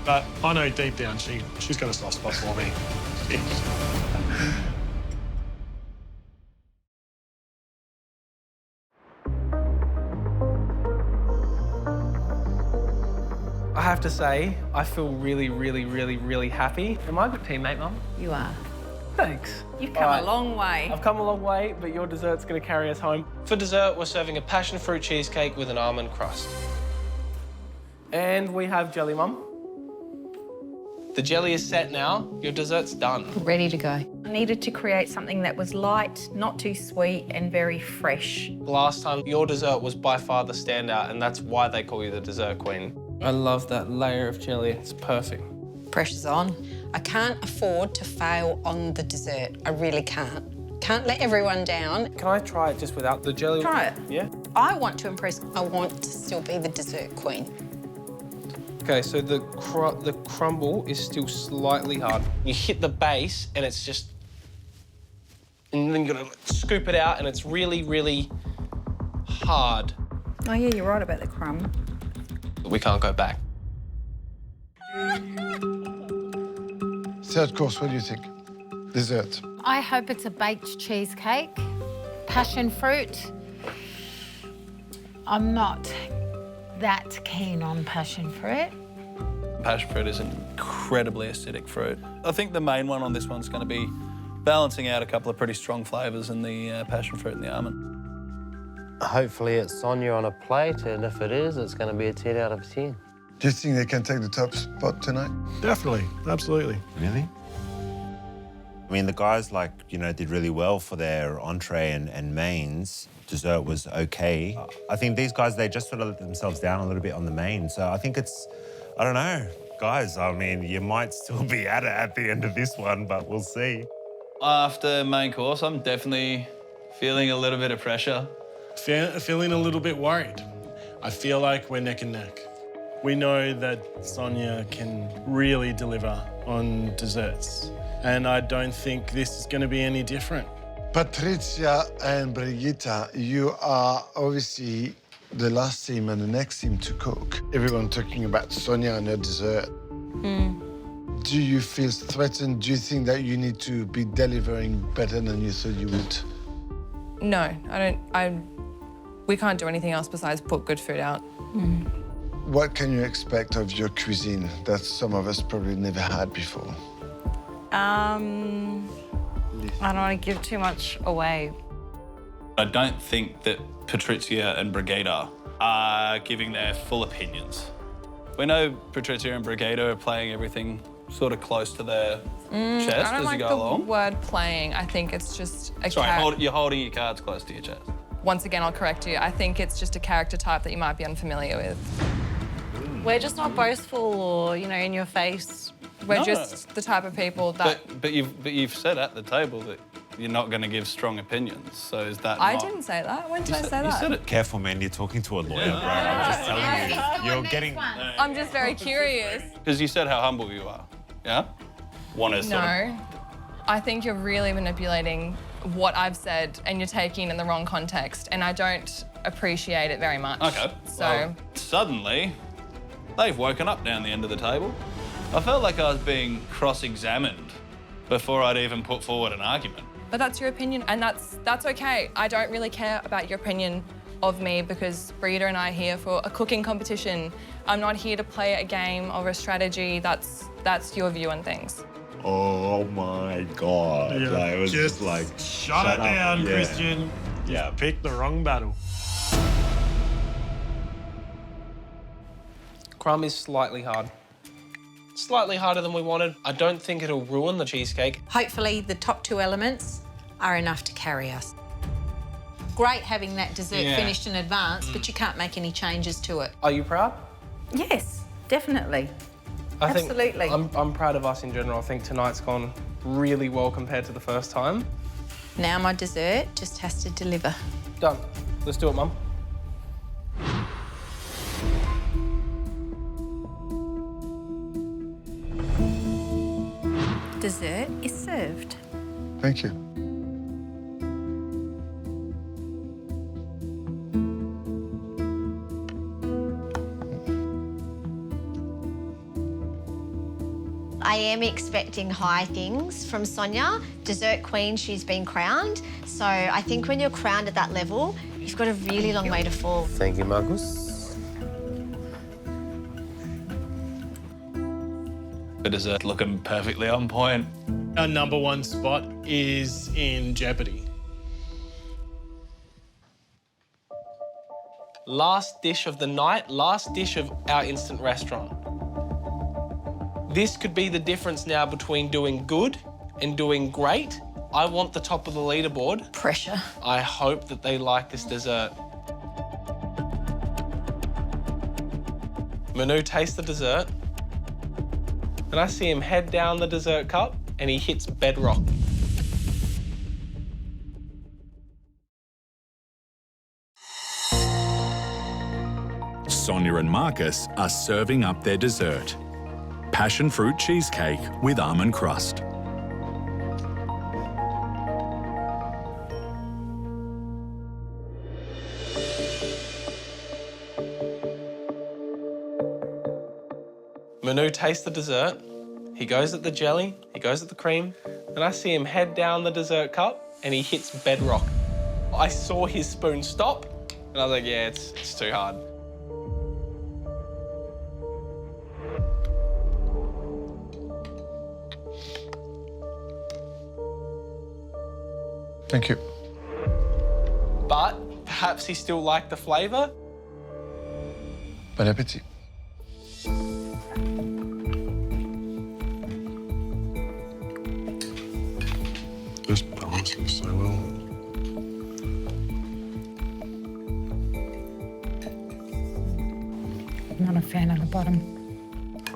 But I know deep down she's got a soft spot for me. I have to say, I feel really, really, really, really happy. Am I a good teammate, Mum? You are. Thanks. You've come a long way. I've come a long way, but your dessert's going to carry us home. For dessert, we're serving a passion fruit cheesecake with an almond crust. And we have jelly, Mum. The jelly is set now. Your dessert's done. Ready to go. I needed to create something that was light, not too sweet, and very fresh. Last time, your dessert was by far the standout, and that's why they call you the dessert queen. I love that layer of jelly. It's perfect. Pressure's on. I can't afford to fail on the dessert. I really can't. Can't let everyone down. Can I try it just without the jelly? Try it. Yeah? I want to impress. I want to still be the dessert queen. Okay, so the crumble is still slightly hard. You hit the base and it's just... And then you're gonna scoop it out and it's really, really hard. Oh yeah, you're right about the crumb. We can't go back. Third course, what do you think? Dessert. I hope it's a baked cheesecake. Passion fruit. I'm not that keen on passion fruit. Passion fruit is an incredibly acidic fruit. I think the main one on this one's going to be balancing out a couple of pretty strong flavours in the passion fruit and the almond. Hopefully it's Sonia on a plate, and if it is, it's going to be a 10 out of 10. Do you think they can take the top spot tonight? Definitely, absolutely. Really? I mean, the guys, like, you know, did really well for their entree and mains. Dessert was okay. I think these guys, they just sort of let themselves down a little bit on the main. So I think it's, I don't know. Guys, I mean, you might still be at it at the end of this one, but we'll see. After main course, I'm definitely feeling a little bit of pressure. Feeling a little bit worried. I feel like we're neck and neck. We know that Sonia can really deliver on desserts, and I don't think this is going to be any different. Patricia and Brigitte, you are obviously the last team and the next team to cook. Everyone talking about Sonia and her dessert. Do you feel threatened? Do you think that you need to be delivering better than you thought you would? No, I don't. We can't do anything else besides put good food out. What can you expect of your cuisine that some of us probably never had before? I don't want to give too much away. I don't think that Patricia and Brigitte are giving their full opinions. We know Patricia and Brigitte are playing everything sort of close to their chest I don't as like you go the along. word playing. I think it's just a Sorry, you're holding your cards close to your chest. Once again, I'll correct you. I think it's just a character type that you might be unfamiliar with. We're just not boastful or, you know, in your face. We're just the type of people that... But you've said at the table that you're not going to give strong opinions, so is that I not... didn't say that. When did I say that? You said it. Careful, man, you're talking to a lawyer, bro. I'm just telling you. You're getting... I'm just very curious. Because you said how humble you are, yeah? No. I think you're really manipulating what I've said and you're taking it in the wrong context, and I don't appreciate it very much. Okay. So... Well, suddenly, they've woken up down the end of the table. I felt like I was being cross-examined before I'd even put forward an argument. But that's your opinion, and that's okay. I don't really care about your opinion of me because Brigitte and I are here for a cooking competition. I'm not here to play a game or a strategy. That's your view on things. Oh my God. Yeah. Like, it was Just like, shut it down, up. Christian. Yeah. You picked the wrong battle. Crumb is slightly hard. Slightly harder than we wanted. I don't think it'll ruin the cheesecake. Hopefully the top two elements are enough to carry us. Great having that dessert finished in advance, but you can't make any changes to it. Are you proud? Yes, definitely. Absolutely. I'm proud of us in general. I think tonight's gone really well compared to the first time. Now my dessert just has to deliver. Done. Let's do it, Mum. Dessert is served. Thank you. I am expecting high things from Sonia. Dessert queen, she's been crowned. So I think when you're crowned at that level, you've got a really long way to fall. Thank you, Marcus. The dessert looking perfectly on point. Our #1 spot is in jeopardy. Last dish of the night, last dish of our instant restaurant. This could be the difference now between doing good and doing great. I want the top of the leaderboard. Pressure. I hope that they like this dessert. Manu tastes the dessert, and I see him head down the dessert cup, and he hits bedrock. Sonia and Marcus are serving up their dessert. Passion fruit cheesecake with almond crust. Manu tastes the dessert. He goes at the jelly, he goes at the cream, and I see him head down the dessert cup, and he hits bedrock. I saw his spoon stop, and I was like, yeah, it's too hard. Thank you. But perhaps he still liked the flavour. Bon appétit. This balances so well. I'm not a fan of the bottom.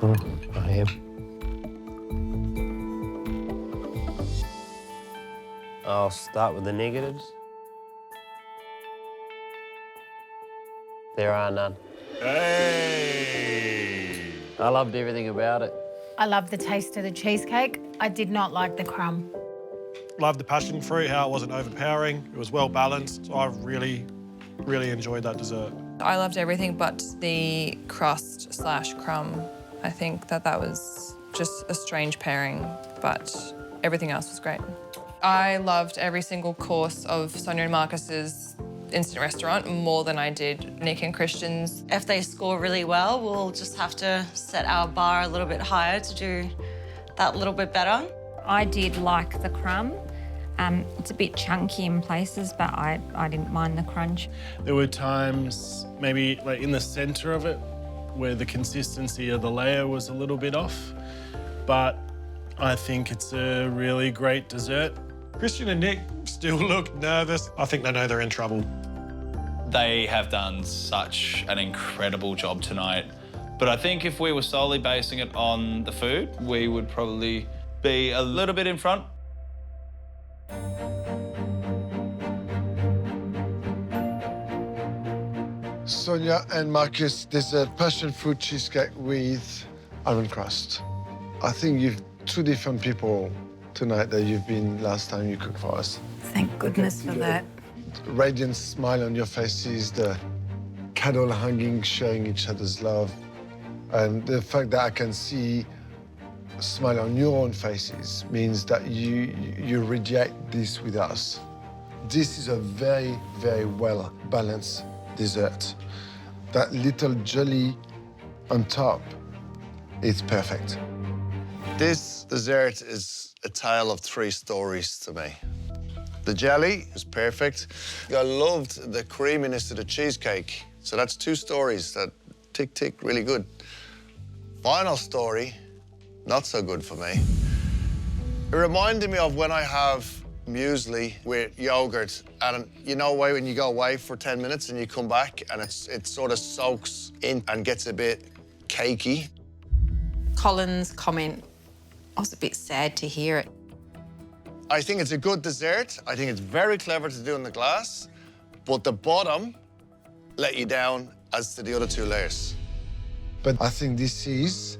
Oh, I am. I'll start with the negatives. There are none. Hey! I loved everything about it. I love the taste of the cheesecake. I did not like the crumb. Loved the passion fruit, how it wasn't overpowering. It was well balanced. So I really, really enjoyed that dessert. I loved everything but the crust/crumb. I think that was just a strange pairing, but everything else was great. I loved every single course of Sonia and Marcus's instant restaurant more than I did Nick and Christian's. If they score really well, we'll just have to set our bar a little bit higher to do that little bit better. I did like the crumb. It's a bit chunky in places, but I didn't mind the crunch. There were times, maybe like in the centre of it, where the consistency of the layer was a little bit off, but I think it's a really great dessert. Christian and Nick still look nervous. I think they know they're in trouble. They have done such an incredible job tonight. But I think if we were solely basing it on the food, we would probably be a little bit in front. Sonia and Marcus dessert passion fruit cheesecake with almond crust. I think you've two different people tonight that you've been last time you cooked for us. Thank goodness for that. Radiant smile on your faces, the candle hanging, sharing each other's love. And the fact that I can see a smile on your own faces means that you radiate this with us. This is a very, very well balanced dessert. That little jelly on top, it's perfect. This dessert is a tale of 3 stories to me. The jelly is perfect. I loved the creaminess of the cheesecake. So that's 2 stories that tick, tick, really good. Final story, not so good for me. It reminded me of when I have muesli with yogurt, and you know when you go away for 10 minutes and you come back and it sort of soaks in and gets a bit cakey. Colin's comment, I was a bit sad to hear it. I think it's a good dessert. I think it's very clever to do in the glass, but the bottom let you down as to the other 2 layers. But I think this is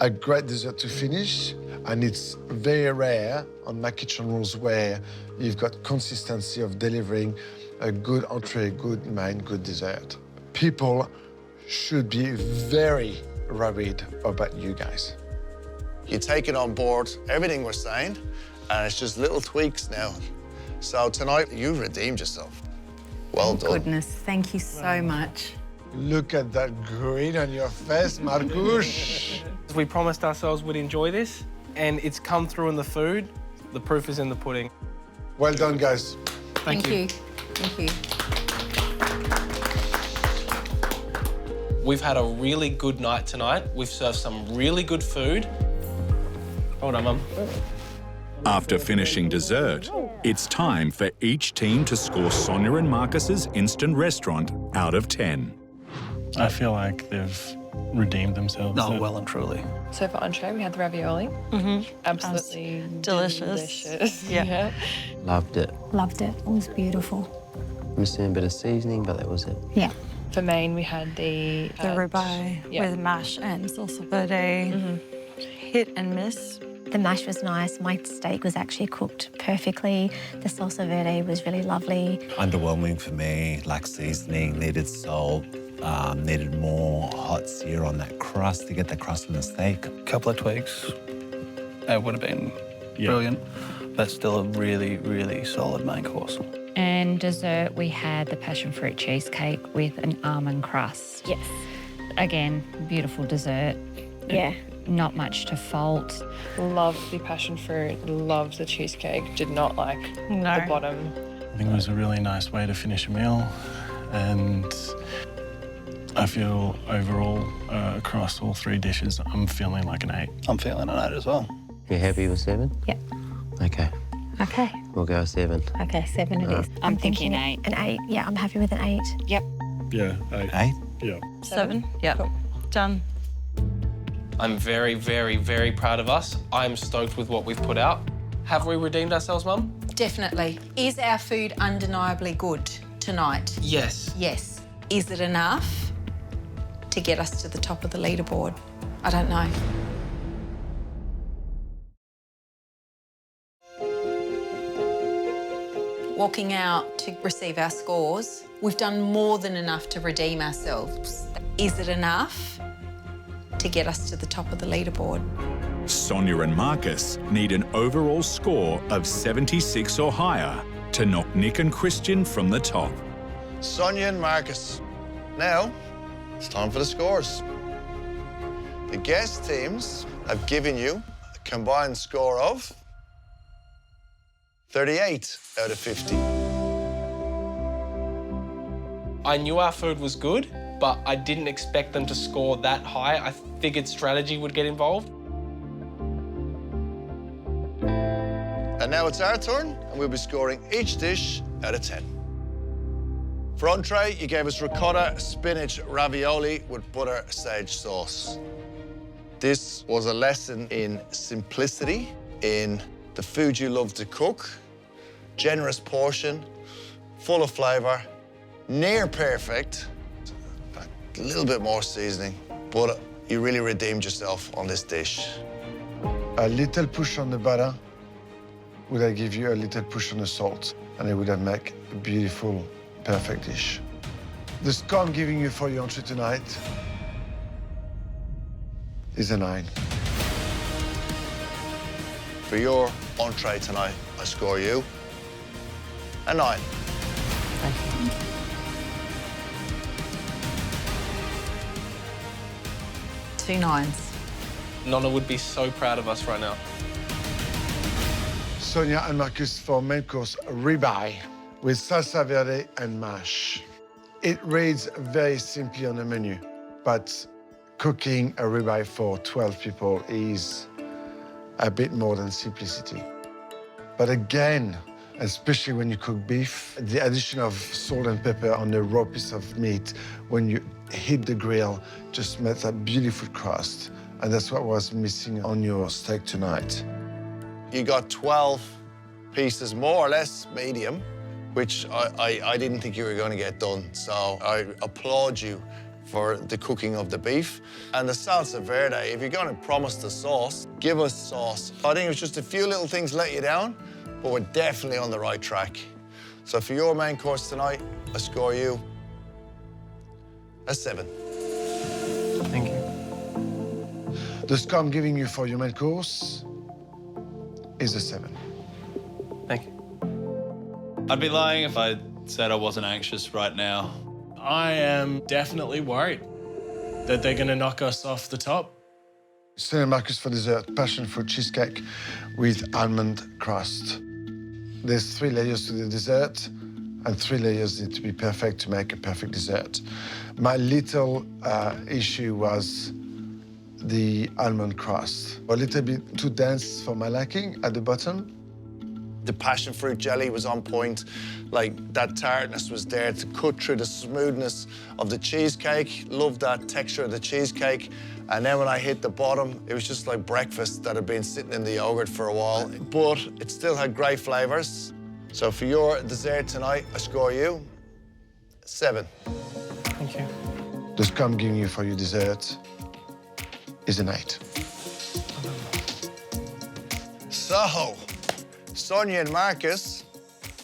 a great dessert to finish, and it's very rare on my kitchen rules where you've got consistency of delivering a good entree, good main, good dessert. People should be very worried about you guys. You take it on board, everything we're saying, and it's just little tweaks now. So tonight, you redeemed yourself. Well done. Goodness, thank you so much. Look at that grin on your face, Marcus. We promised ourselves we'd enjoy this, and it's come through in the food. The proof is in the pudding. Well done, guys. Thank you. Thank you. We've had a really good night tonight. We've served some really good food. Hold on, Mum. After finishing dessert, it's time for each team to score Sonia and Marcus's instant restaurant out of 10. I feel like they've redeemed themselves. Oh, well and truly. So for entree, we had the ravioli. Absolutely delicious. Yeah. Loved it. Loved it. It was beautiful. Missing a bit of seasoning, but that was it. Yeah. For main, we had the Ribeye with mash and salsa verde. Hit and miss. The mash was nice. My steak was actually cooked perfectly. The salsa verde was really lovely. Underwhelming for me, lacked seasoning, needed salt, needed more hot sear on that crust to get the crust on the steak. A couple of tweaks. It would have been brilliant, but still a really, really solid main course. And dessert, we had the passion fruit cheesecake with an almond crust. Yes. Again, beautiful dessert. Yeah. Not much to fault. Loved the passion fruit, loved the cheesecake, did not like the bottom. I think it was a really nice way to finish a meal, and I feel overall across all 3 dishes, I'm feeling like an 8. I'm feeling an 8 as well. You happy with 7? Yeah. Okay. Okay. We'll go 7. Okay, 7 it is. I'm thinking 8. An 8. Yeah, I'm happy with an 8. Yep. Yeah, 8. 8? Yeah. 7. Yeah. Cool. Done. I'm very, very, very proud of us. I'm stoked with what we've put out. Have we redeemed ourselves, Mum? Definitely. Is our food undeniably good tonight? Yes. Yes. Is it enough to get us to the top of the leaderboard? I don't know. Walking out to receive our scores, we've done more than enough to redeem ourselves. Is it enough to get us to the top of the leaderboard? Sonia and Marcus need an overall score of 76 or higher to knock Nick and Christian from the top. Sonia and Marcus. Now, it's time for the scores. The guest teams have given you a combined score of 38 out of 50. I knew our food was good, but I didn't expect them to score that high. I figured strategy would get involved. And now it's our turn, and we'll be scoring each dish out of 10. For entree, you gave us ricotta spinach ravioli with butter sage sauce. This was a lesson in simplicity, in the food you love to cook, generous portion, full of flavour, near perfect, a little bit more seasoning, but you really redeemed yourself on this dish. A little push on the butter would have give you a little push on the salt, and it would have make a beautiful, perfect dish. The score I'm giving you for your entree tonight is a 9. For your entree tonight, I score you a 9. Two 9s. Nonna would be so proud of us right now. Sonia and Marcus for main course ribeye with salsa verde and mash. It reads very simply on the menu, but cooking a ribeye for 12 people is a bit more than simplicity. But again, especially when you cook beef, the addition of salt and pepper on the raw piece of meat when you hit the grill just makes a beautiful crust. And that's what was missing on your steak tonight. You got 12 pieces, more or less medium, which I didn't think you were going to get done. So I applaud you for the cooking of the beef. And the salsa verde, if you're going to promise the sauce, give us sauce. I think it was just a few little things let you down, but we're definitely on the right track. So for your main course tonight, I score you a 7. Thank you. The score I'm giving you for your main course is a 7. Thank you. I'd be lying if I said I wasn't anxious right now. I am definitely worried that they're going to knock us off the top. Sonia and Marcus for dessert, passion fruit cheesecake with almond crust. There's 3 layers to the dessert, and 3 layers need to be perfect to make a perfect dessert. My little issue was the almond crust. A little bit too dense for my liking at the bottom. The passion fruit jelly was on point. Like, that tartness was there to cut through the smoothness of the cheesecake. Loved that texture of the cheesecake. And then when I hit the bottom, it was just like breakfast that had been sitting in the yogurt for a while. But it still had great flavors. So for your dessert tonight, I score you 7. Thank you. The score I'm giving you for your dessert is an 8. So, Sonia and Marcus,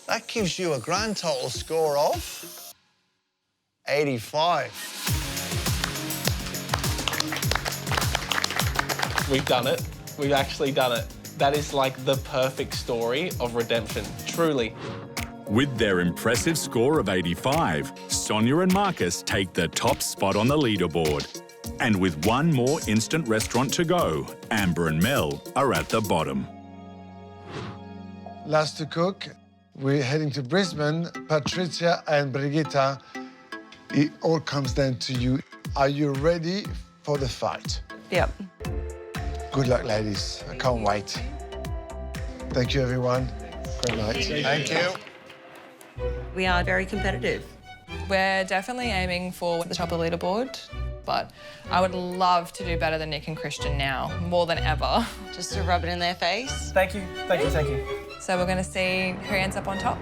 that gives you a grand total score of 85. We've done it. We've actually done it. That is like the perfect story of redemption, truly. With their impressive score of 85, Sonia and Marcus take the top spot on the leaderboard. And with one more instant restaurant to go, Amber and Mel are at the bottom. Last to cook, we're heading to Brisbane. Patricia and Brigitta, it all comes down to you. Are you ready for the fight? Yep. Good luck, ladies. I can't wait. Thank you, everyone. Great night. Thank you. We are very competitive. We're definitely aiming for the top of the leaderboard, but I would love to do better than Nick and Christian now, more than ever. Just to rub it in their face. Thank you, thank you, thank you. So we're going to see who ends up on top.